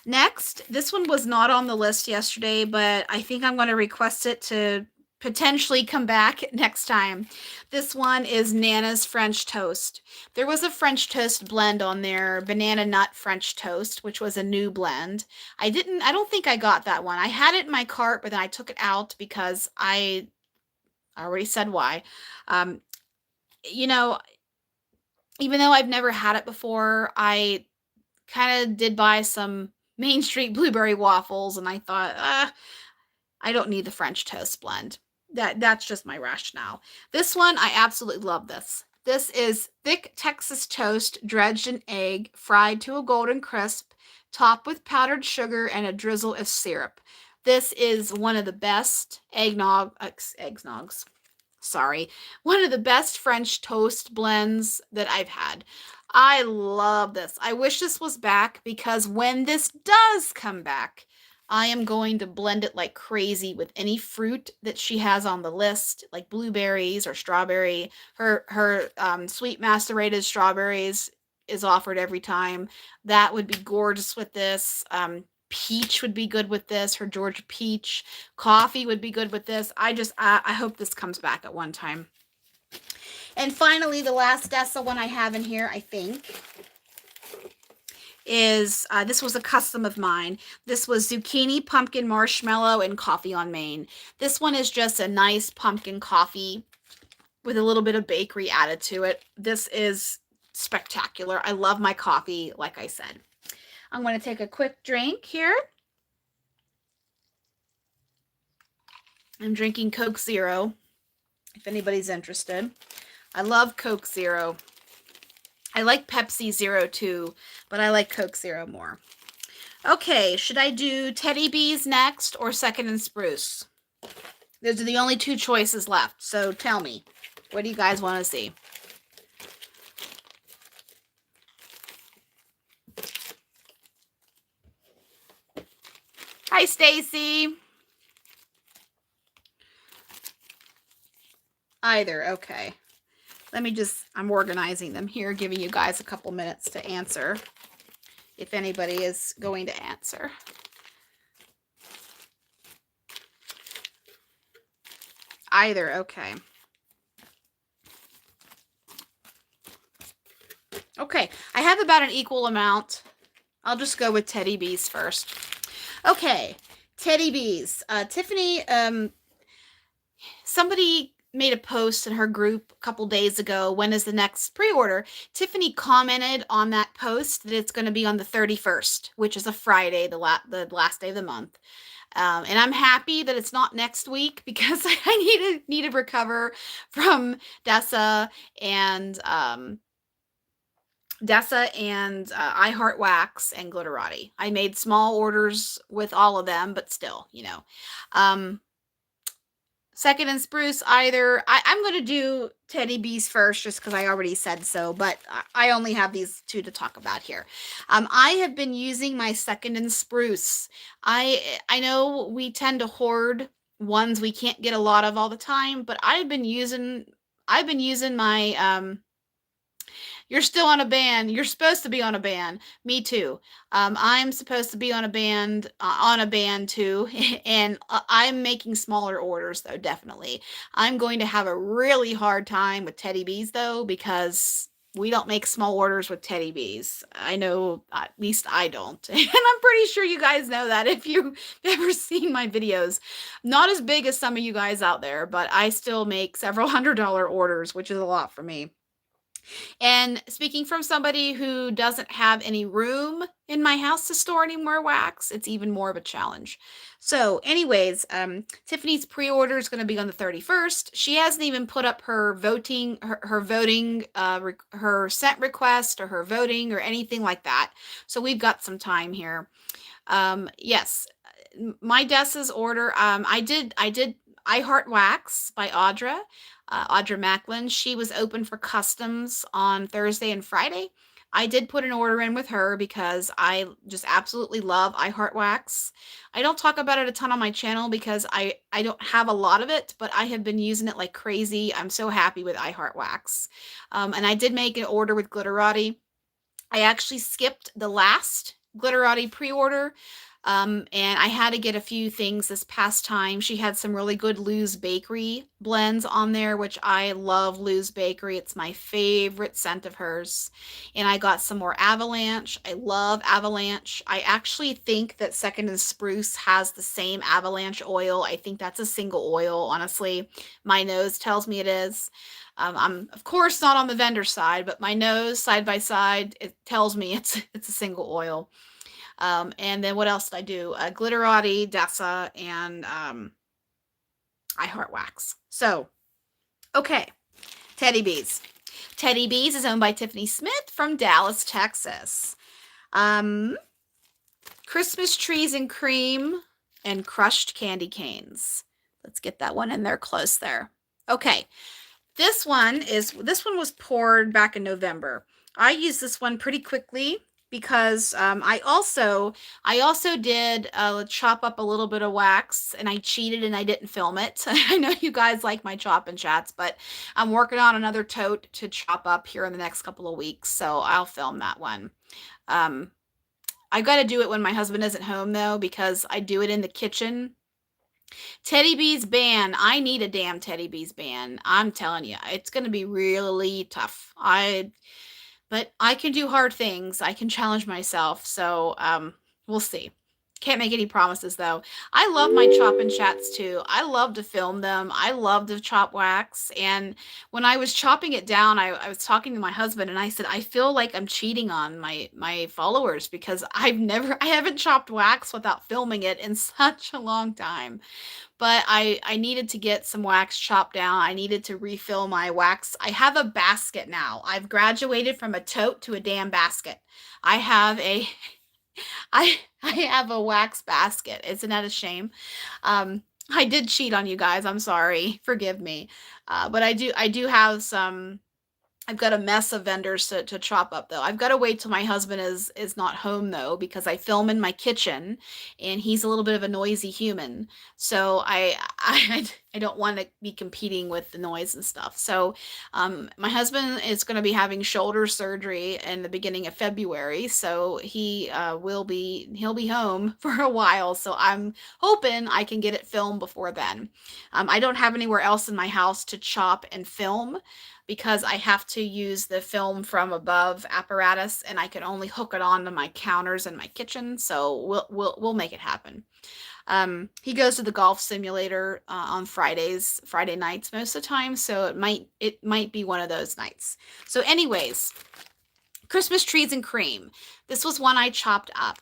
Next, this one was not on the list yesterday, but I think I'm going to request it to potentially come back next time. This one is Nana's French Toast. There was a French toast blend on there, banana nut French toast, which was a new blend. I don't think I got that one. I had it in my cart, but then I took it out because I already said why. Um, you know, even though I've never had it before, I kind of did buy some Main Street blueberry waffles, and I thought, I don't need the French toast blend. That's just my rationale. This one, I absolutely love this. This is thick Texas toast dredged in egg, fried to a golden crisp, topped with powdered sugar and a drizzle of syrup. This is one of the best eggnogs. Sorry, one of the best French toast blends that I've had. I love this. I wish this was back because when this does come back, I am going to blend it like crazy with any fruit that she has on the list, like blueberries or strawberry. Her sweet macerated strawberries is offered every time. That would be gorgeous with this. Peach would be good with this. Her Georgia peach. Coffee would be good with this. I hope this comes back at one time. And finally, the last Desa one I have in here, I think, is this was a custom of mine. This was zucchini, pumpkin, marshmallow, and coffee on Main. This one is just a nice pumpkin coffee with a little bit of bakery added to it. This is spectacular. I love my coffee, like I said. I'm going to take a quick drink here. I'm drinking Coke Zero, if anybody's interested. I love Coke Zero. I like Pepsi Zero too, but I like Coke Zero more. Okay, should I do Teddy Bees next or Second and Spruce? Those are the only two choices left, so tell me. What do you guys want to see? Hi, Stacy. Either, okay. I'm organizing them here, giving you guys a couple minutes to answer, if anybody is going to answer. Either, okay. Okay, I have about an equal amount. I'll just go with Teddy Bees first. Okay, Teddy Bees. Tiffany, somebody made a post in her group a couple days ago. When is the next pre-order? Tiffany commented on that post that it's going to be on the 31st, which is a Friday, the last day of the month. And I'm happy that it's not next week because I need to recover from Desa and I Heart Wax and Glitterati. I made small orders with all of them, but still, Second and Spruce, either. I'm going to do Teddy Bees first just because I already said so, but I only have these two to talk about here. I have been using my Second and Spruce. I know we tend to hoard ones we can't get a lot of all the time, but I've been using my you're still on a band. You're supposed to be on a band. Me too. I'm supposed to be on a band too, and I'm making smaller orders though. Definitely, I'm going to have a really hard time with Teddy Bees though because we don't make small orders with Teddy Bees. I know, at least I don't, and I'm pretty sure you guys know that if you've ever seen my videos. Not as big as some of you guys out there, but I still make several $100 orders, which is a lot for me. And speaking from somebody who doesn't have any room in my house to store any more wax, it's even more of a challenge. So, anyways, Tiffany's pre-order is going to be on the 31st. She hasn't even put up her voting, her voting, her scent request or her voting or anything like that. So we've got some time here. Yes, my Desa's order. I did I Heart Wax by Audra Macklin. She was open for customs on Thursday and Friday. I did put an order in with her because I just absolutely love I Heart Wax. I don't talk about it a ton on my channel because I don't have a lot of it, but I have been using it like crazy. I'm so happy with I Heart Wax. And I did make an order with Glitterati. I actually skipped the last Glitterati pre-order. And I had to get a few things this past time. She had some really good Lou's Bakery blends on there, which I love Lou's Bakery. It's my favorite scent of hers. And I got some more Avalanche. I love Avalanche. I actually think that Second and Spruce has the same Avalanche oil. I think that's a single oil, honestly. My nose tells me it is. I'm of course not on the vendor side, but my nose side by side, it tells me it's a single oil. And then what else did I do? Glitterati, Desa, and I Heart Wax. So, okay, Teddy Bees. Teddy Bees is owned by Tiffany Smith from Dallas, Texas. Um, Christmas trees and cream and crushed candy canes. Let's get that one in there close there. Okay, this one was poured back in November. I used this one pretty quickly because I also did chop up a little bit of wax, and I cheated and I didn't film it. I know you guys like my chop and chats, but I'm working on another tote to chop up here in the next couple of weeks, so I'll film that one. Um, I got to do it when my husband isn't home though, because I do it in the kitchen. Teddy Bees ban. I need a damn Teddy Bees ban. I'm telling you, it's going to be really tough. But I can do hard things. I can challenge myself. So, we'll see. Can't make any promises though. I love my chop and chats too. I love to film them. I love to chop wax. And when I was chopping it down, I was talking to my husband and I said, I feel like I'm cheating on my followers because I haven't chopped wax without filming it in such a long time. But I needed to get some wax chopped down. I needed to refill my wax. I have a basket now. I've graduated from a tote to a damn basket. I have a I have a wax basket. Isn't that a shame? I did cheat on you guys. I'm sorry. Forgive me. But I do have some. I've got a mess of vendors to chop up though. I've got to wait till my husband is not home though, because I film in my kitchen and he's a little bit of a noisy human. So I don't want to be competing with the noise and stuff. So my husband is going to be having shoulder surgery in the beginning of February, so he'll be home for a while. So I'm hoping I can get it filmed before then. I don't have anywhere else in my house to chop and film because I have to use the film from above apparatus and I can only hook it onto my counters in my kitchen. So we'll make it happen. He goes to the golf simulator on Friday nights most of the time, so it might be one of those nights. So, anyways, Christmas trees and cream. This was one I chopped up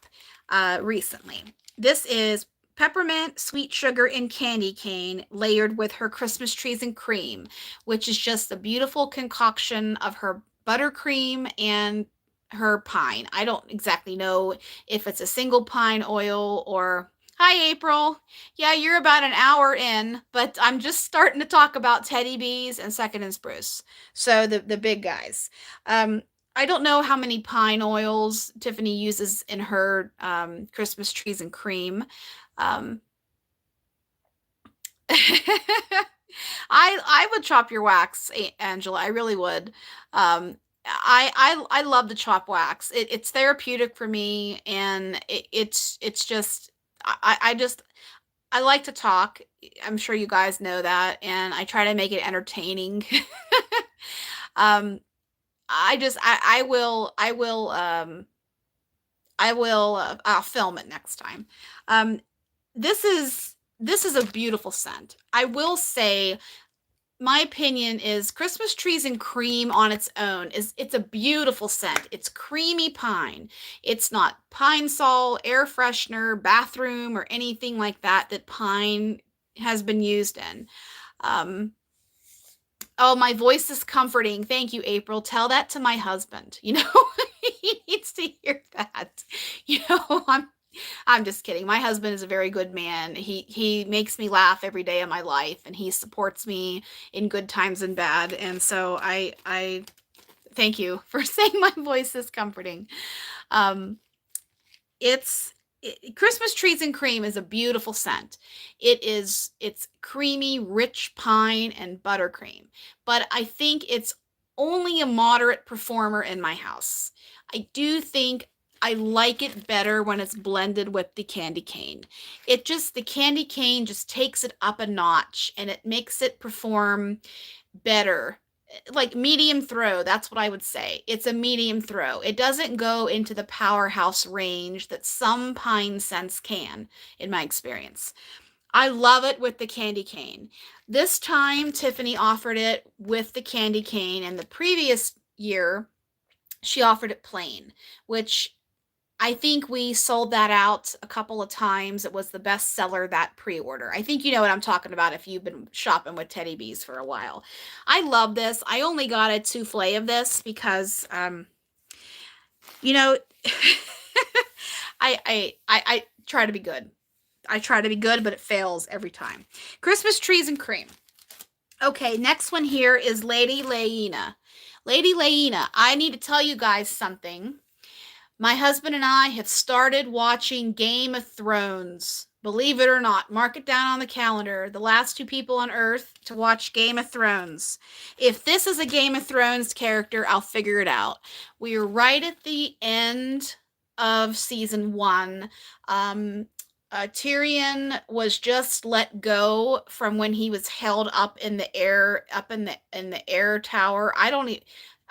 recently. This is peppermint, sweet sugar, and candy cane layered with her Christmas trees and cream, which is just a beautiful concoction of her buttercream and her pine. I don't exactly know if it's a single pine oil or. Hi, April. Yeah, you're about an hour in, but I'm just starting to talk about Teddy Bees and Second and Spruce. So the big guys. I don't know how many pine oils Tiffany uses in her Christmas trees and cream. Um, I would chop your wax, Angela. I really would. I love to chop wax. It's therapeutic for me, and it's just I just I like to talk. I'm sure you guys know that, and I try to make it entertaining. um, I'll film it next time. Um, this is a beautiful scent. I will say my opinion is Christmas trees and cream on its own is it's a beautiful scent. It's creamy pine. It's not pine sol, air freshener, bathroom, or anything like that that pine has been used in. Um, oh, my voice is comforting. Thank you, April. Tell that to my husband. He needs to hear that. You know, I'm just kidding. My husband is a very good man. He makes me laugh every day of my life, and he supports me in good times and bad. And so I thank you for saying my voice is comforting. Um, Christmas trees and cream is a beautiful scent. It's creamy, rich pine and buttercream. But I think it's only a moderate performer in my house. I do think I like it better when it's blended with the candy cane. The candy cane just takes it up a notch and it makes it perform better, like medium throw. That's what I would say. It's a medium throw. It doesn't go into the powerhouse range that some pine scents can, in my experience. I love it with the candy cane. This time Tiffany offered it with the candy cane, and the previous year she offered it plain, which I think we sold that out a couple of times. It was the best seller that pre-order. I think you know what I'm talking about if you've been shopping with Teddy Bees for a while. I love this. I only got a souffle of this because, you know, I try to be good. I try to be good, but it fails every time. Christmas trees and cream. Okay, next one here is Lady Laina. Lady Laina, I need to tell you guys something. My husband and I have started watching Game of Thrones. Believe it or not, mark it down on the calendar. The last two people on Earth to watch Game of Thrones. If this is a Game of Thrones character, I'll figure it out. We are right at the end of season one. Tyrion was just let go from when he was held up in the air, up in the air tower.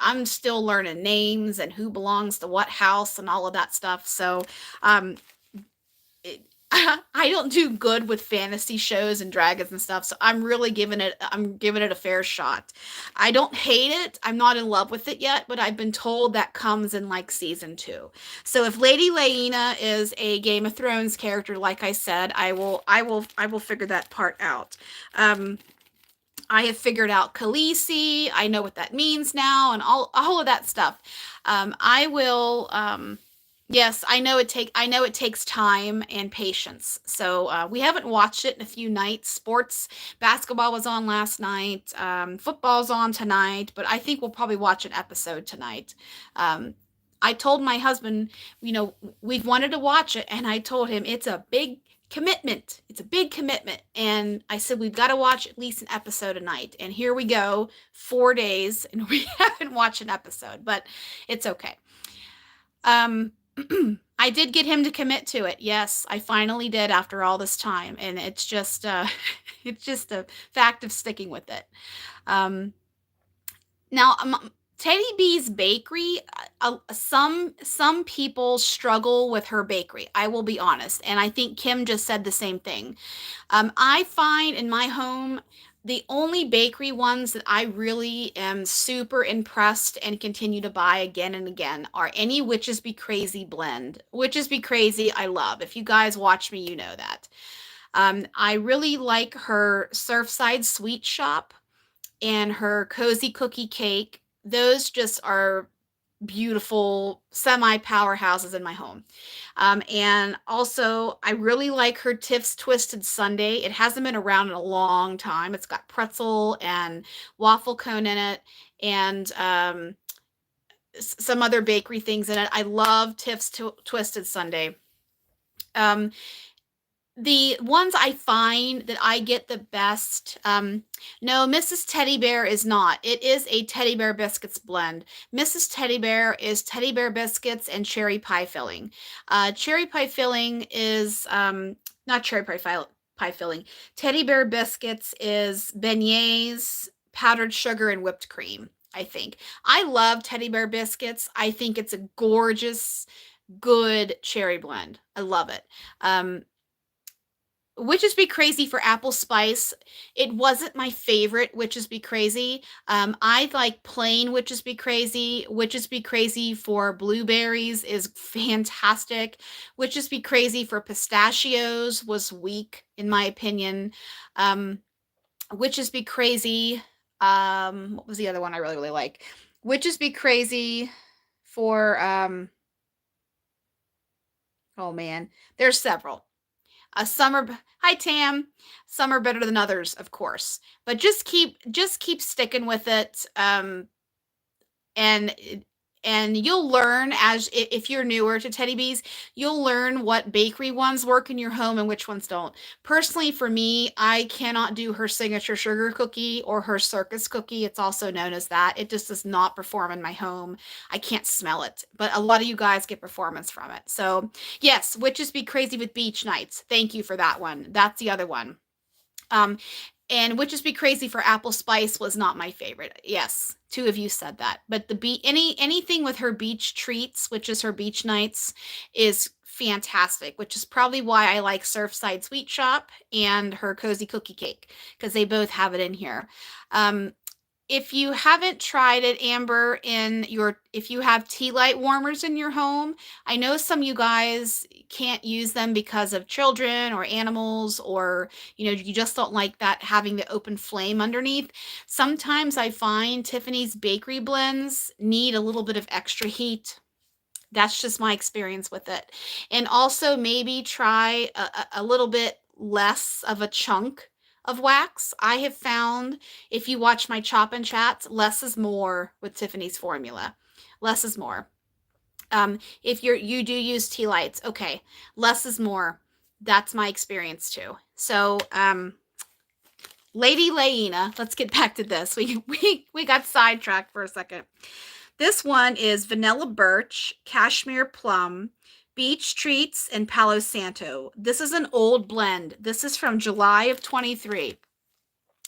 I'm still learning names and who belongs to what house and all of that stuff. So, um, I don't do good with fantasy shows and dragons and stuff. So I'm giving it a fair shot. I don't hate it. I'm not in love with it yet, but I've been told that comes in like season two. So if Lady Laena is a Game of Thrones character, like I said, I will figure that part out. I have figured out Khaleesi. I know what that means now, and all of that stuff. I will. Yes, I know it takes time and patience. So we haven't watched it in a few nights. Sports basketball was on last night. Football's on tonight, but I think we'll probably watch an episode tonight. Um, I told my husband, we've wanted to watch it, and I told him it's a big commitment. It's a big commitment. And I said, we've got to watch at least an episode a night. And here we go, 4 days, and we haven't watched an episode, but it's okay. I did get him to commit to it. Yes, I finally did after all this time. And it's just, it's just a fact of sticking with it. Um, now, Teddy B's bakery, some people struggle with her bakery. I will be honest, and I think Kim just said the same thing. I find in my home the only bakery ones that I really am super impressed and continue to buy again and again are any Witches Be Crazy blend. Witches Be Crazy, I love. If you guys watch me, you know that. I really like her Surfside Sweet Shop and her Cozy Cookie Cake. Those just are beautiful semi powerhouses in my home. And also, I really like her Tiff's Twisted Sundae. It hasn't been around in a long time. It's got pretzel and waffle cone in it, and some other bakery things in it. I love Tiff's Twisted Sundae. Um, the ones I find that I get the best, no, Mrs. Teddy Bear is not. It is a Teddy Bear Biscuits blend. Mrs. Teddy Bear is Teddy Bear Biscuits and cherry pie filling. Cherry pie filling is, not pie filling. Teddy Bear Biscuits is beignets, powdered sugar, and whipped cream, I think. I love Teddy Bear Biscuits. I think it's a gorgeous, good cherry blend. I love it. Witches Be Crazy for apple spice. It wasn't my favorite Witches Be Crazy. I like plain Witches Be Crazy. Witches Be Crazy for blueberries is fantastic. Witches Be Crazy for pistachios was weak, in my opinion. Um, Witches Be Crazy. What was the other one I really, really like? Witches Be Crazy for, oh man, there's several. Some are, hi Tam, some are better than others, of course, but just keep sticking with it. And you'll learn, as if you're newer to Teddy Bees, you'll learn what bakery ones work in your home and which ones don't. Personally, for me, I cannot do her signature sugar cookie or her circus cookie. It's also known as that. It just does not perform in my home. I can't smell it, but a lot of you guys get performance from it. So yes, Witches Be Crazy with Beach Nights. Thank you for that one. That's the other one. Um, and Witches Be Crazy for apple spice was not my favorite. Yes, two of you said that. But anything with her beach treats, which is her beach nights, is fantastic. Which is probably why I like Surfside Sweet Shop and her Cozy Cookie Cake, because they both have it in here. If you haven't tried it, Amber, if you have tea light warmers in your home, I know some of you guys can't use them because of children or animals, or you just don't like that having the open flame underneath. Sometimes I find Tiffany's bakery blends need a little bit of extra heat. That's just my experience with it. And also maybe try a little bit less of a chunk of wax. I have found, if you watch my chop and chats, less is more with Tiffany's formula. Less is more. If you do use tea lights, okay, less is more. That's my experience too. So, Lady Laina, let's get back to this. We got sidetracked for a second. This one is Vanilla Birch, Cashmere Plum, Beach Treats, and Palo Santo. This is an old blend. This is from July of 23.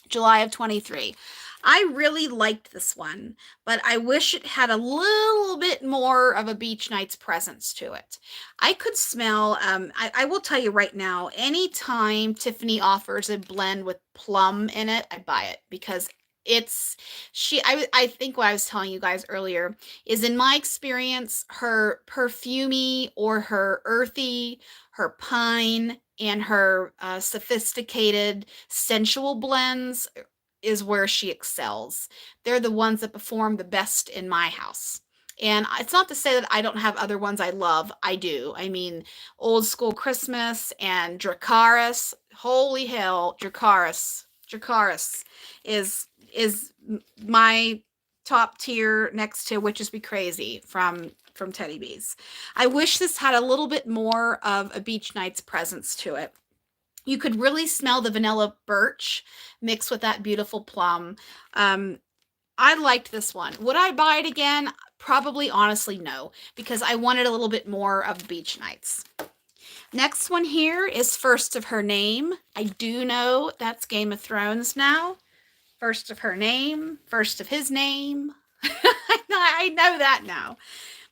July of 23. I really liked this one, but I wish it had a little bit more of a Beach Nights presence to it. I could smell, I will tell you right now, anytime Tiffany offers a blend with plum in it, I buy it, because I think what I was telling you guys earlier is, in my experience, her perfumey or her earthy, her pine, and her sophisticated sensual blends is where she excels. They're the ones that perform the best in my house. And it's not to say that I don't have other ones I love. I do. I mean, Old School Christmas and Dracaris. Holy hell, Dracaris. Dracaris is my top tier, next to Witches Be Crazy from Teddy Bees. I wish this had a little bit more of a Beach Nights presence to it. You could really smell the vanilla birch mixed with that beautiful plum. I liked this one. Would I buy it again? Probably, honestly, no, because I wanted a little bit more of Beach Nights. Next one here is First of Her Name. I do know that's Game of Thrones now. First of Her Name, First of His Name. I know that now.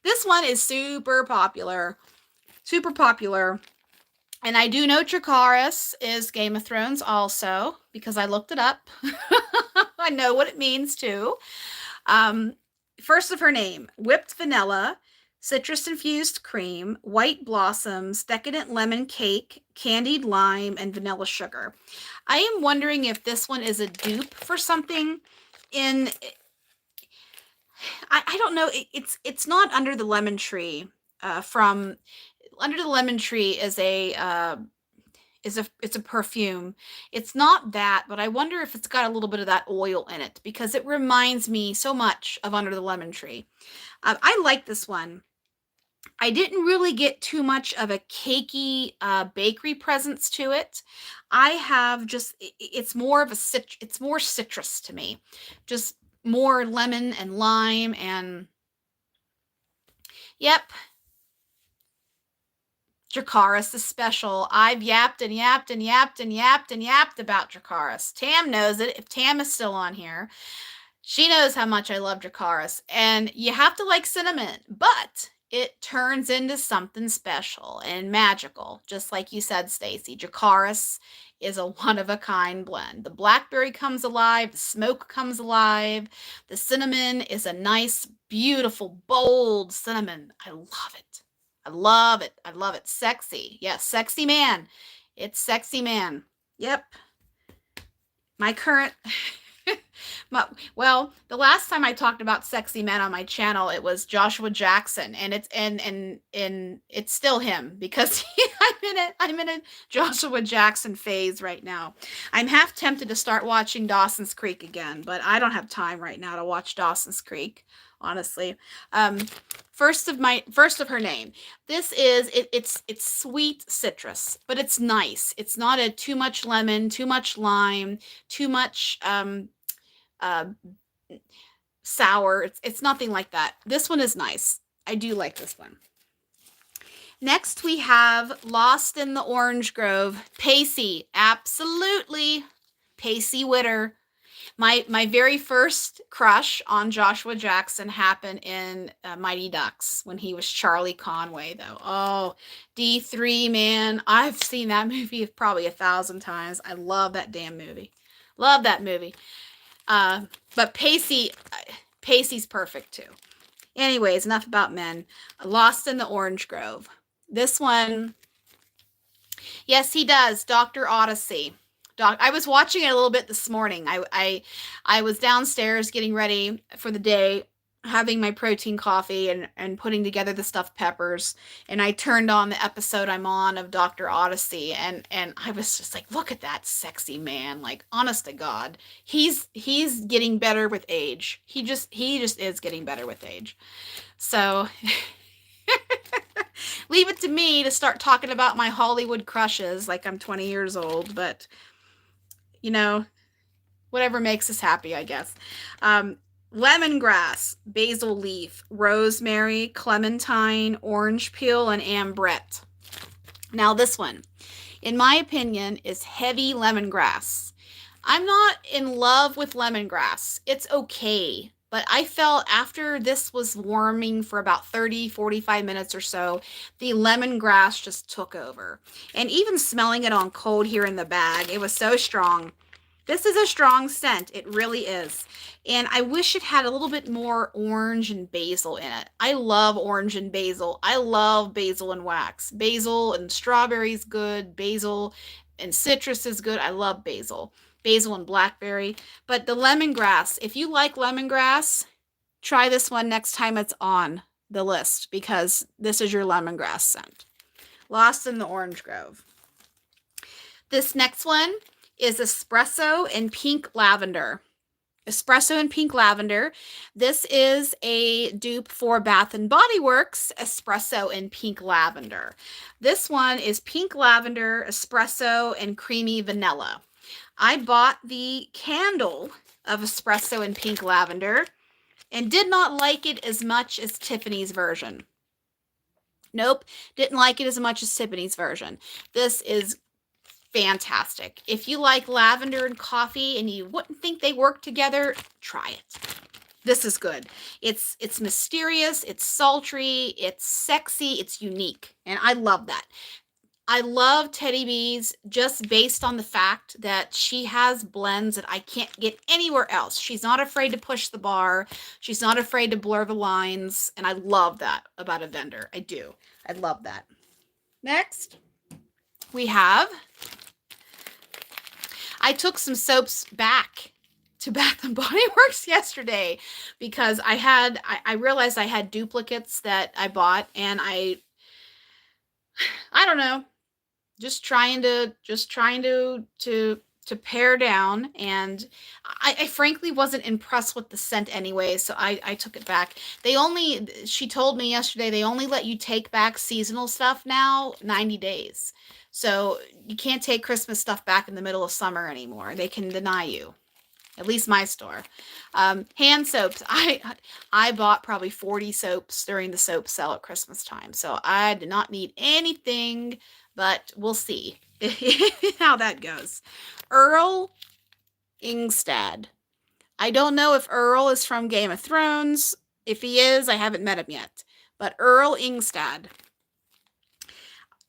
This one is super popular. Super popular. And I do know Dracarys is Game of Thrones also, because I looked it up. I know what it means too. First of Her Name, whipped vanilla, citrus-infused cream, white blossoms, decadent lemon cake, candied lime, and vanilla sugar. I am wondering if this one is a dupe for something in... I don't know. It's not Under the Lemon Tree. From Under the Lemon Tree is it's a perfume. It's not that, but I wonder if it's got a little bit of that oil in it, because it reminds me so much of Under the Lemon Tree. I like this one. I didn't really get too much of a cakey bakery presence to it. I have just, it's more of it's more citrus to me. Just more lemon and lime and, yep. Dracarys is special. I've yapped and yapped and yapped and yapped and yapped about Dracarys. Tam knows it. If Tam is still on here, she knows how much I love Dracarys. And you have to like cinnamon, but it turns into something special and magical, just like you said, Stacy. Dracaris is a one-of-a-kind blend. The blackberry comes alive, the smoke comes alive, the cinnamon is a nice, beautiful, bold cinnamon. I love it. I love it. I love it. Sexy. Yes, sexy man. It's sexy man. Yep. My current well, the last time I talked about sexy men on my channel, it was Joshua Jackson, and it's still him because I'm in a Joshua Jackson phase right now. I'm half tempted to start watching Dawson's Creek again, but I don't have time right now to watch Dawson's Creek, honestly. Um, first of her name. This is it's sweet citrus, but it's nice. It's not a too much lemon, too much lime, too much uh, sour. It's nothing like that. This one is nice. I do like this one. Next we have Lost in the Orange Grove. Pacey, absolutely. Pacey Witter. My very first crush on Joshua Jackson happened in Mighty Ducks when he was Charlie Conway, though. Oh, D3, man. I've seen that movie probably 1,000 times. I love that damn movie. Love that movie. But Pacey's perfect too. Anyways, enough about men. Lost in the Orange Grove. This one, yes, he does. Dr. Odyssey. I was watching it a little bit this morning. I was downstairs getting ready for the day, having my protein coffee and putting together the stuffed peppers, and I turned on the episode I'm on of Dr. Odyssey, and I was just like, look at that sexy man. Like, honest to God, he's getting better with age. He just is getting better with age. So leave it to me to start talking about my Hollywood crushes like I'm 20 years old, but you know, whatever makes us happy, I guess. Lemongrass, basil leaf, rosemary, clementine, orange peel, and ambrette. Now this one, in my opinion, is heavy lemongrass. I'm not in love with lemongrass. It's okay. But I felt after this was warming for about 30-45 minutes or so, the lemongrass just took over. And even smelling it on cold here in the bag, it was so strong. This is a strong scent. It really is. And I wish it had a little bit more orange and basil in it. I love orange and basil. I love basil and wax. Basil and strawberry is good. Basil and citrus is good. I love basil. Basil and blackberry. But the lemongrass, if you like lemongrass, try this one next time it's on the list because this is your lemongrass scent. Lost in the Orange Grove. This next one is espresso and pink lavender. Espresso and pink lavender. This is a dupe for Bath and Body Works espresso and pink lavender. This one is pink lavender, espresso, and creamy vanilla. I bought the candle of espresso and pink lavender and did not like it as much as Tiffany's version. Nope, didn't like it as much as Tiffany's version. This is fantastic. If you like lavender and coffee and you wouldn't think they work together, try it. This is good. It's mysterious, it's sultry, it's sexy, it's unique, and I love that. I love Teddy B's just based on the fact that she has blends that I can't get anywhere else. She's not afraid to push the bar. She's not afraid to blur the lines, and I love that about a vendor. I do. I love that. Next, we have, I took some soaps back to Bath and Body Works yesterday because I realized I had duplicates that I bought, and I don't know, just trying to pare down, and I frankly wasn't impressed with the scent anyway, so I took it back. She told me yesterday they only let you take back seasonal stuff now 90 days. So you can't take Christmas stuff back in the middle of summer anymore. They can deny you. At least my store. Hand soaps. I bought probably 40 soaps during the soap sale at Christmas time. So I did not need anything, but we'll see how that goes. Earl Ingstad. I don't know if Earl is from Game of Thrones. If he is, I haven't met him yet. but Earl Ingstad.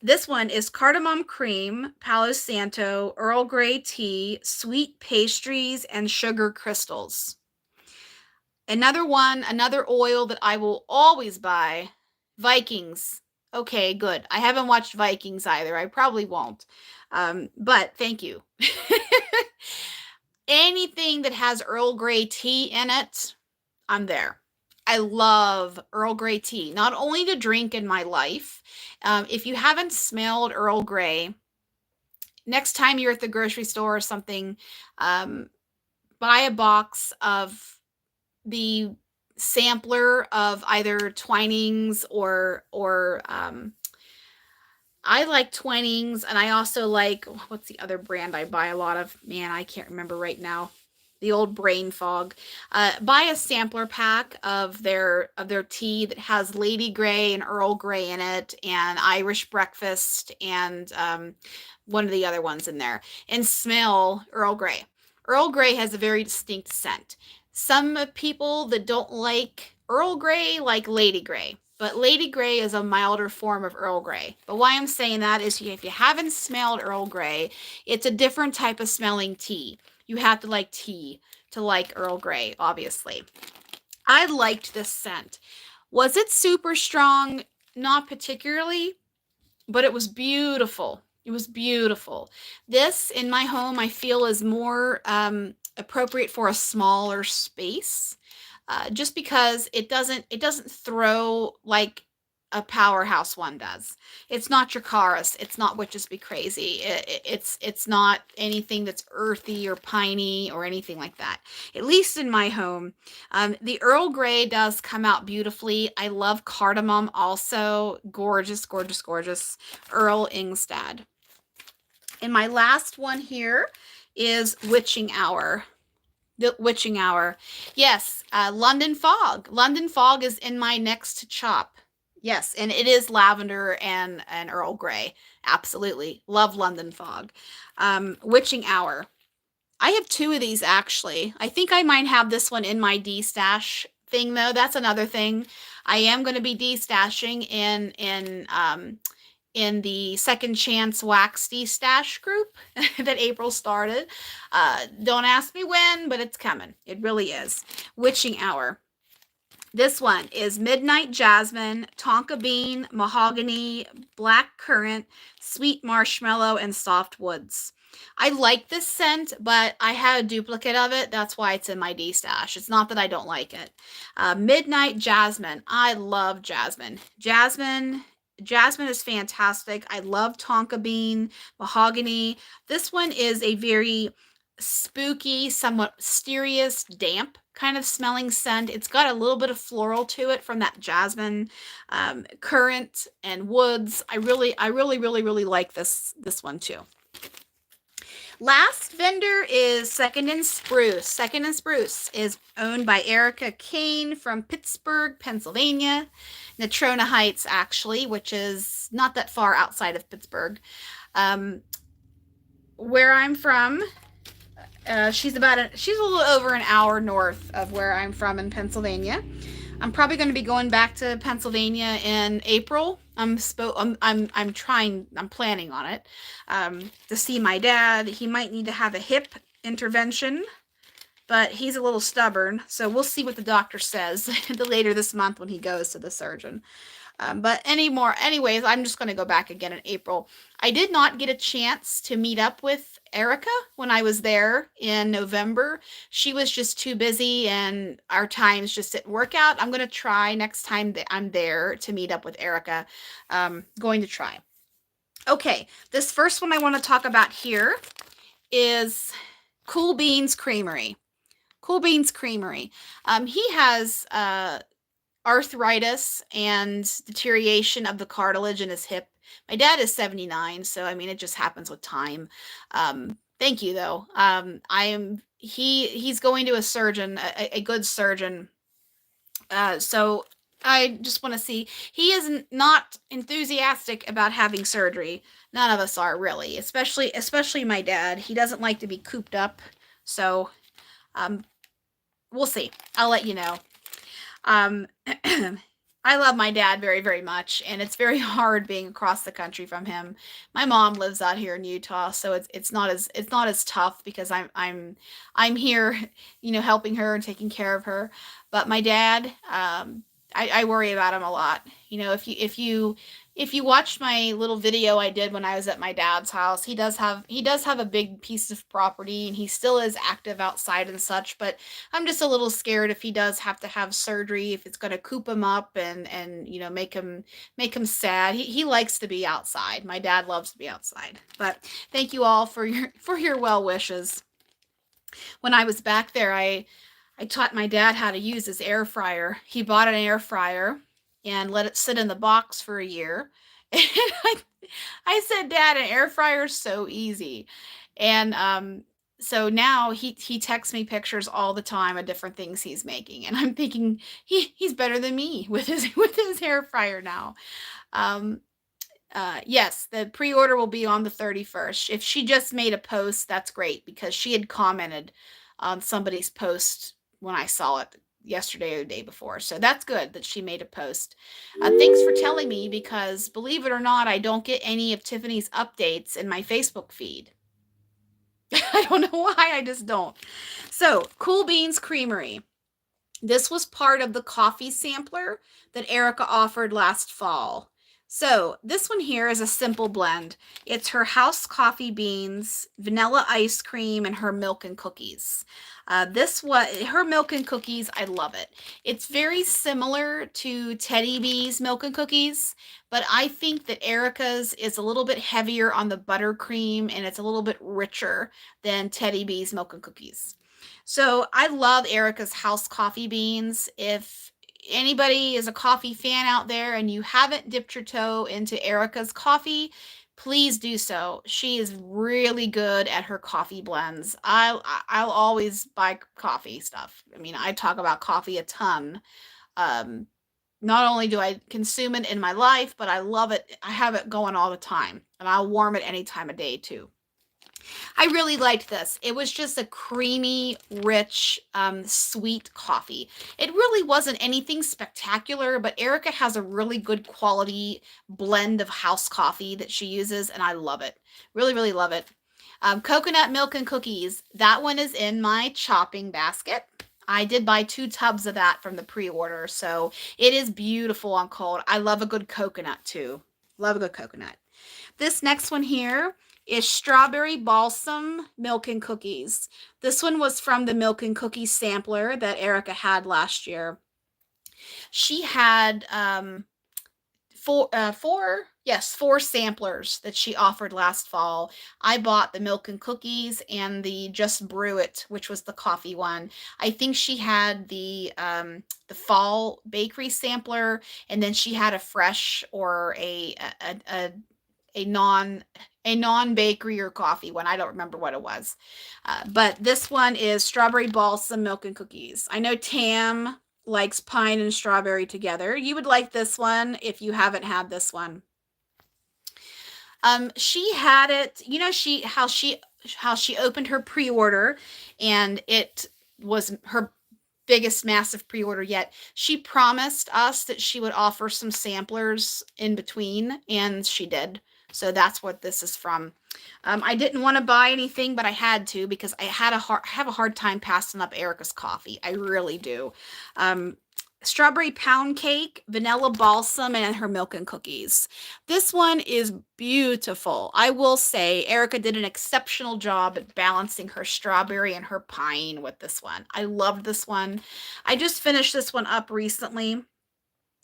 This one is cardamom cream, Palo Santo, Earl Grey tea, sweet pastries, and sugar crystals. Another one, another oil that I will always buy, Vikings. Okay, good. I haven't watched Vikings either. I probably won't. But thank you. Anything that has Earl Grey tea in it, I'm there. I love Earl Grey tea, not only to drink in my life. If you haven't smelled Earl Grey, next time you're at the grocery store or something, um, buy a box of the sampler of either Twinings or I like Twinings, and I also like, what's the other brand I buy a lot of? Man, I can't remember right now. The old brain fog. Buy a sampler pack of their tea that has Lady Grey and Earl Grey in it, and Irish Breakfast, and one of the other ones in there, and smell Earl Grey. Earl Grey has a very distinct scent. Some people that don't like Earl Grey like Lady Grey, but Lady Grey is a milder form of Earl Grey. But why I'm saying that is if you haven't smelled Earl Grey, it's a different type of smelling tea. You have to like tea to like Earl Grey, obviously. I liked this scent. Was it super strong? Not particularly, but it was beautiful. It was beautiful. This in my home, I feel, is more appropriate for a smaller space, just because it doesn't throw like a powerhouse one does. It's not Dracarys. It's not Witches Be Crazy. It's not anything that's earthy or piney or anything like that. At least in my home. The Earl Grey does come out beautifully. I love cardamom also. Gorgeous, gorgeous, gorgeous. Earl Ingstad. And my last one here is Witching Hour. The Witching Hour. Yes, London Fog. London Fog is in my next chop. Yes, and it is lavender and Earl Grey. Absolutely. Love London Fog. Witching Hour. I have two of these actually. I think I might have this one in my de-stash thing though. That's another thing. I am going to be de-stashing in the Second Chance Wax de-stash group that April started. Don't ask me when, but it's coming. It really is. Witching Hour. This one is Midnight Jasmine, Tonka Bean, Mahogany, Black Currant, Sweet Marshmallow, and Soft Woods. I like this scent, but I had a duplicate of it. That's why it's in my D-stash. It's not that I don't like it. Midnight Jasmine. I love jasmine. Jasmine is fantastic. I love Tonka Bean, Mahogany. This one is a very spooky, somewhat mysterious, damp kind of smelling scent. It's got a little bit of floral to it from that jasmine, currant, and woods. I really like this one too. Last vendor is Second and Spruce. Second and Spruce is owned by Erica Kane from Pittsburgh, Pennsylvania. Natrona Heights, actually, which is not that far outside of Pittsburgh. Where I'm from, she's a little over an hour north of where I'm from in Pennsylvania. I'm probably going to be going back to Pennsylvania in April. I'm planning on it, to see my dad. He might need to have a hip intervention, but he's a little stubborn, so we'll see what the doctor says later this month when he goes to the surgeon. But anyways, I'm just going to go back again in April. I did not get a chance to meet up with Erica when I was there in November. She was just too busy and our times just didn't work out. I'm going to try next time that I'm there to meet up with Erica. Going to try. Okay, this first one I want to talk about here is Cool Beans Creamery. Cool Beans Creamery. He has arthritis and deterioration of the cartilage in his hip. My dad is 79, so I mean it just happens with time. Thank you though. He's going to a surgeon, a good surgeon. So I just want to see. He is not enthusiastic about having surgery. None of us are really, especially my dad. He doesn't like to be cooped up. So we'll see. I'll let you know. I love my dad very, very much, and it's very hard being across the country from him. My mom lives out here in Utah, so it's not as tough because I'm here, helping her and taking care of her. But my dad, I worry about him a lot. If you watched my little video I did when I was at my dad's house, he does have a big piece of property, and he still is active outside and such. But I'm just a little scared if he does have to have surgery, if it's going to coop him up and make him sad. He likes to be outside. My dad loves to be outside. But thank you all for your well wishes. When I was back there, I taught my dad how to use his air fryer. He bought an air fryer and let it sit in the box for a year. And I said, Dad, an air fryer is so easy. And so now he texts me pictures all the time of different things he's making, and I'm thinking he's better than me with his air fryer now. Um, yes, the pre-order will be on the 31st. If she just made a post, that's great because she had commented on somebody's post when I saw it yesterday or the day before. So that's good that she made a post. Thanks for telling me because believe it or not, I don't get any of Tiffany's updates in my Facebook feed. I don't know why, I just don't. So, Cool Beans Creamery. This was part of the coffee sampler that Erica offered last fall. So this one here is a simple blend. It's her house coffee beans, vanilla ice cream, and her milk and cookies. Her milk and cookies, I love it. It's very similar to Teddy B's milk and cookies, but I think that Erica's is a little bit heavier on the buttercream and it's a little bit richer than Teddy B's milk and cookies. So I love Erica's house coffee beans. If anybody is a coffee fan out there and you haven't dipped your toe into Erica's coffee, please do so. She is really good at her coffee blends. I'll always buy coffee stuff. I mean, I talk about coffee a ton. Um, Not only do I consume it in my life, but I love it. I have it going all the time, and I'll warm it any time of day too. I really liked this. It was just a creamy, rich, sweet coffee. It really wasn't anything spectacular, but Erica has a really good quality blend of house coffee that she uses, and I love it. Really, really love it. Coconut milk and cookies. That one is in my chopping basket. I did buy 2 tubs of that from the pre-order, so it is beautiful on cold. I love a good coconut too. Love a good coconut. This next one here is strawberry balsam milk and cookies. This one was from the milk and cookies sampler that Erica had last year. She had four samplers that she offered last fall. I bought the milk and cookies and the Just Brew It, which was the coffee one. I think she had the fall bakery sampler, and then she had a fresh or a non bakery or coffee one. I don't remember what it was. But this one is strawberry balsam milk and cookies. I know Tam likes pine and strawberry together. You would like this one if you haven't had this one. She had it, how she opened her pre-order, and it was her biggest massive pre-order yet. She promised us that she would offer some samplers in between, and she did. So that's what this is from. I didn't want to buy anything, but I had to because I have a hard time passing up Erica's coffee. I really do. Strawberry pound cake, vanilla balsam, and her milk and cookies. This one is beautiful. I will say Erica did an exceptional job at balancing her strawberry and her pine with this one. I loved this one. I just finished this one up recently,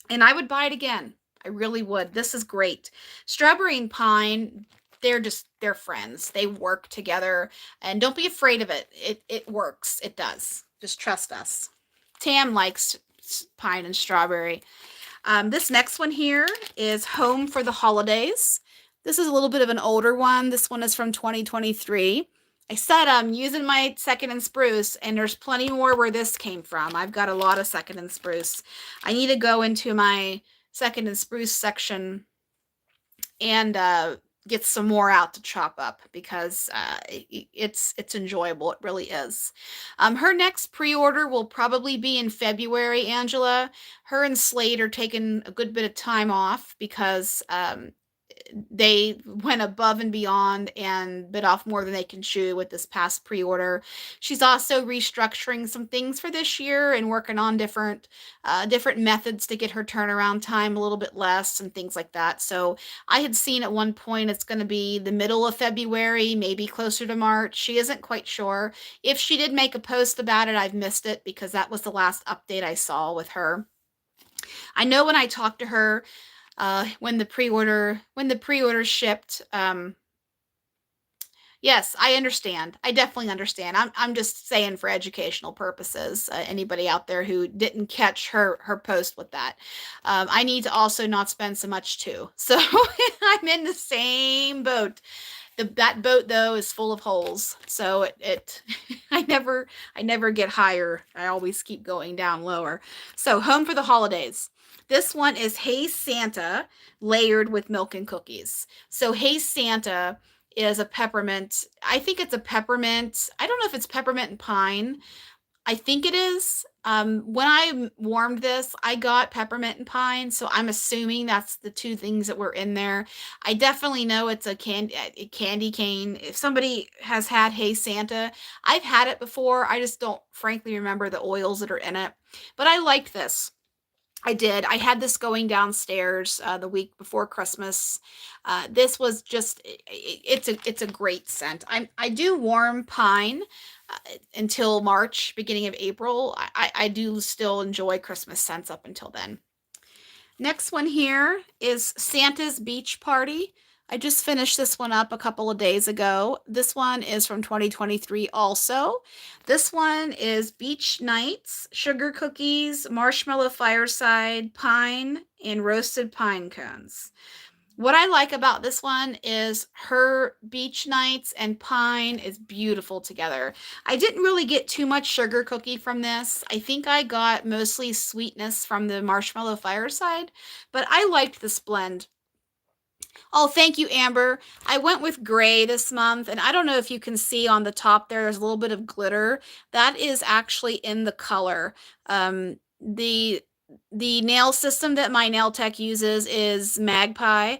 and I would buy it again. I really would. This is great. Strawberry and pine, they're friends. They work together, and don't be afraid of it. It works. It does. Just trust us. Tam likes pine and strawberry. This next one here is Home for the Holidays. This is a little bit of an older one. This one is from 2023. I said I'm using my Second and Spruce, and there's plenty more where this came from. I've got a lot of Second and Spruce. I need to go into my Second and Spruce section and get some more out to chop up because it's enjoyable. It really is. Her next pre-order will probably be in February, Angela. Her and Slade are taking a good bit of time off because they went above and beyond and bit off more than they can chew with this past pre-order. She's also restructuring some things for this year and working on different methods to get her turnaround time a little bit less and things like that. So I had seen at one point it's going to be the middle of February, maybe closer to March. She isn't quite sure. If she did make a post about it, I've missed it because that was the last update I saw with her. I know when I talked to her when the pre-order shipped. Yes, I understand. I definitely understand. I'm just saying for educational purposes. Anybody out there who didn't catch her post with that, I need to also not spend so much too. So I'm in the same boat. That boat though is full of holes, so it I never get higher. I always keep going down lower. So home for the holidays. This one is Hey Santa layered with milk and cookies. So Hey Santa is a peppermint. I think it's a peppermint. I don't know if it's peppermint and pine. I think it is. When I warmed this, I got peppermint and pine, so I'm assuming that's the two things that were in there. I definitely know it's a candy cane. If somebody has had Hey Santa, I've had it before. I just don't frankly remember the oils that are in it. But I liked this. I did. I had this going downstairs the week before Christmas. This was just it's a great scent. I do warm pine until March, beginning of April. I do still enjoy Christmas scents up until then. Next one here is Santa's Beach Party. I just finished this one up a couple of days ago. This one is from 2023 also. This one is beach nights, sugar cookies, marshmallow fireside, pine, and roasted pine cones. What I like about this one is her beach nights and pine is beautiful together. I didn't really get too much sugar cookie from this. I think I got mostly sweetness from the marshmallow fireside, but I liked this blend. Oh, thank you, Amber. I went with gray this month, and I don't know if you can see on the top there, there's a little bit of glitter. That is actually in the color. The nail system that my nail tech uses is Magpie.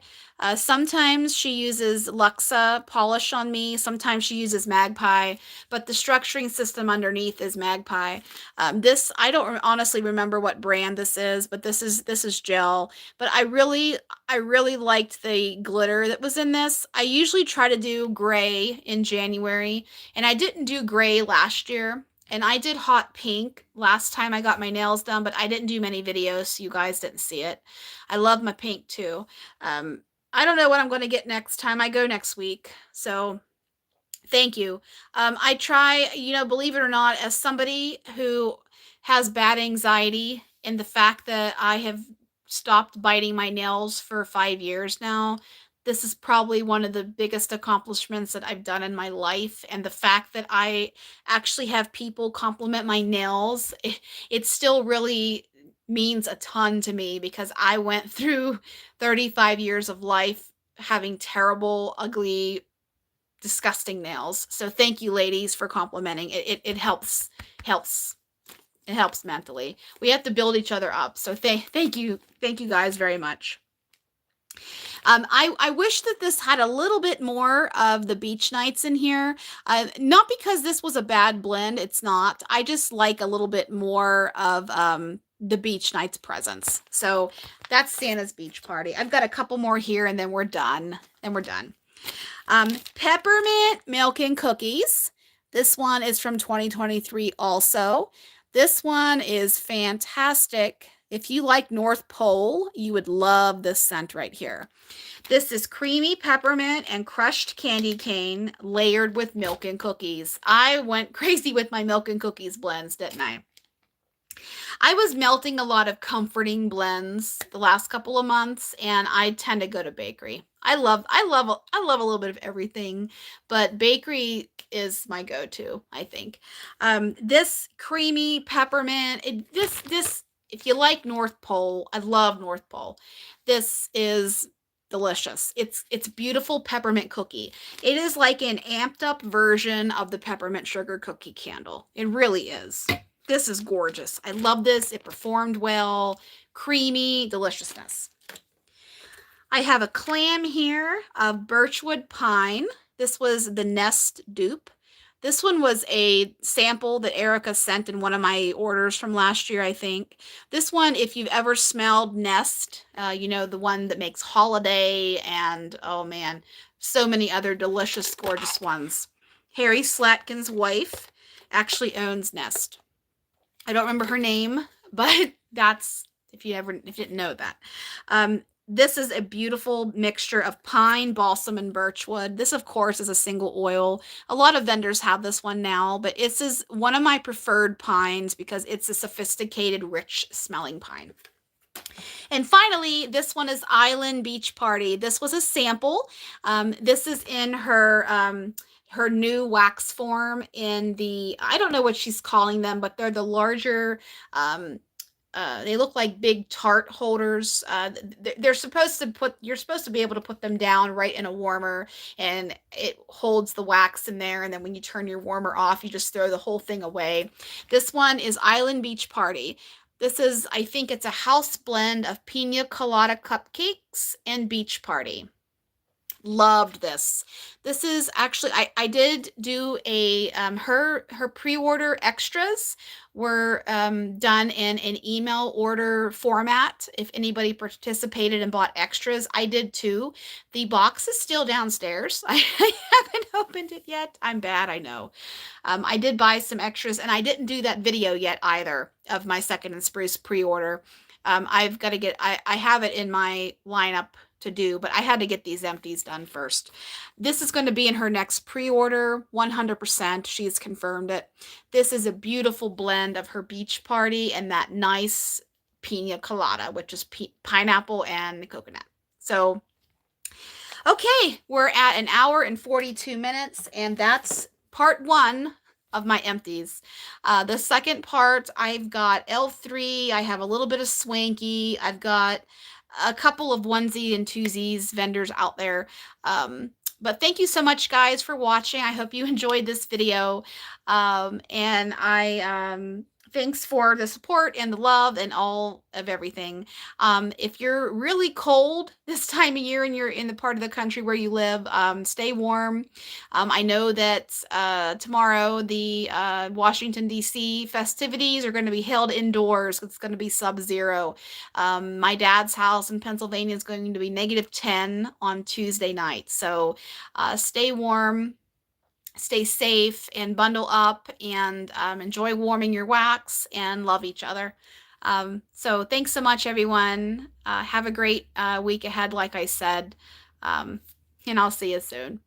Sometimes she uses Luxa polish on me. Sometimes she uses Magpie, but the structuring system underneath is Magpie. This I don't honestly remember what brand this is, but this is gel. But I really liked the glitter that was in this. I usually try to do gray in January, and I didn't do gray last year. And I did hot pink last time I got my nails done, but I didn't do many videos, so you guys didn't see it. I love my pink too. I don't know what I'm going to get next time. I go next week. So thank you. I try, believe it or not, as somebody who has bad anxiety, and the fact that I have stopped biting my nails for 5 years now, this is probably one of the biggest accomplishments that I've done in my life. And the fact that I actually have people compliment my nails, it still really means a ton to me because I went through 35 years of life having terrible, ugly, disgusting nails. So thank you, ladies, for complimenting. It helps. It helps mentally. We have to build each other up. So thank you guys very much. I wish that this had a little bit more of the beach nights in here. Not because this was a bad blend. It's not. I just like a little bit more of the beach nights presence. So that's Santa's beach party. I've got a couple more here, and then we're done. Peppermint milk and cookies. This one is from 2023 also. This one is fantastic. If you like North Pole, you would love this scent right here. This is creamy peppermint and crushed candy cane layered with milk and cookies. I went crazy with my milk and cookies blends, didn't I? I was melting a lot of comforting blends the last couple of months, and I tend to go to bakery. I love a little bit of everything, but bakery is my go-to, I think. This creamy peppermint, this if you like North Pole, I love North Pole. This is delicious. It's beautiful peppermint cookie. It is like an amped up version of the peppermint sugar cookie candle. It really is. This is gorgeous. I love this. It performed well. Creamy deliciousness. I have a clam here of birchwood pine. This was the Nest dupe. This one was a sample that Erica sent in one of my orders from last year, I think. This one, if you've ever smelled Nest, you know, the one that makes Holiday and, oh man, so many other delicious, gorgeous ones. Harry Slatkin's wife actually owns Nest. I don't remember her name, but that's if you didn't know that. This is a beautiful mixture of pine, balsam, and birchwood. This, of course, is a single oil. A lot of vendors have this one now, but this is one of my preferred pines because it's a sophisticated, rich smelling pine. And finally, this one is Island Beach Party. This was a sample. This is in her new wax form in the, I don't know what she's calling them, but they're the larger, they look like big tart holders. They're supposed to you're supposed to be able to put them down right in a warmer, and it holds the wax in there. And then when you turn your warmer off, you just throw the whole thing away. This one is Island Beach Party. This is, I think it's a house blend of pina colada cupcakes and beach party. Loved this. This is actually, I did do a her pre-order extras were done in an email order format. If anybody participated and bought extras, I did too. The box is still downstairs. I haven't opened it yet. I'm bad, I know. I did buy some extras, and I didn't do that video yet either of my Second and Spruce pre-order. I've got to get, I have it in my lineup to do, but I had to get these empties done first. This is going to be in her next pre-order, 100%. She's confirmed it. This is a beautiful blend of her beach party and that nice pina colada, which is pineapple and coconut. So, okay, we're at an hour and 42 minutes, and that's part one of my empties. The second part, I've got L3. I have a little bit of Swanky. I've got a couple of onesie and twosies vendors out there. But thank you so much, guys, for watching. I hope you enjoyed this video. And thanks for the support and the love and all of everything. If you're really cold this time of year and you're in the part of the country where you live, stay warm. I know that tomorrow the Washington, D.C. festivities are going to be held indoors. It's going to be sub-zero. My dad's house in Pennsylvania is going to be -10 on Tuesday night. So stay warm. Stay safe and bundle up and enjoy warming your wax and love each other. So thanks so much, everyone. Have a great week ahead, like I said. And I'll see you soon.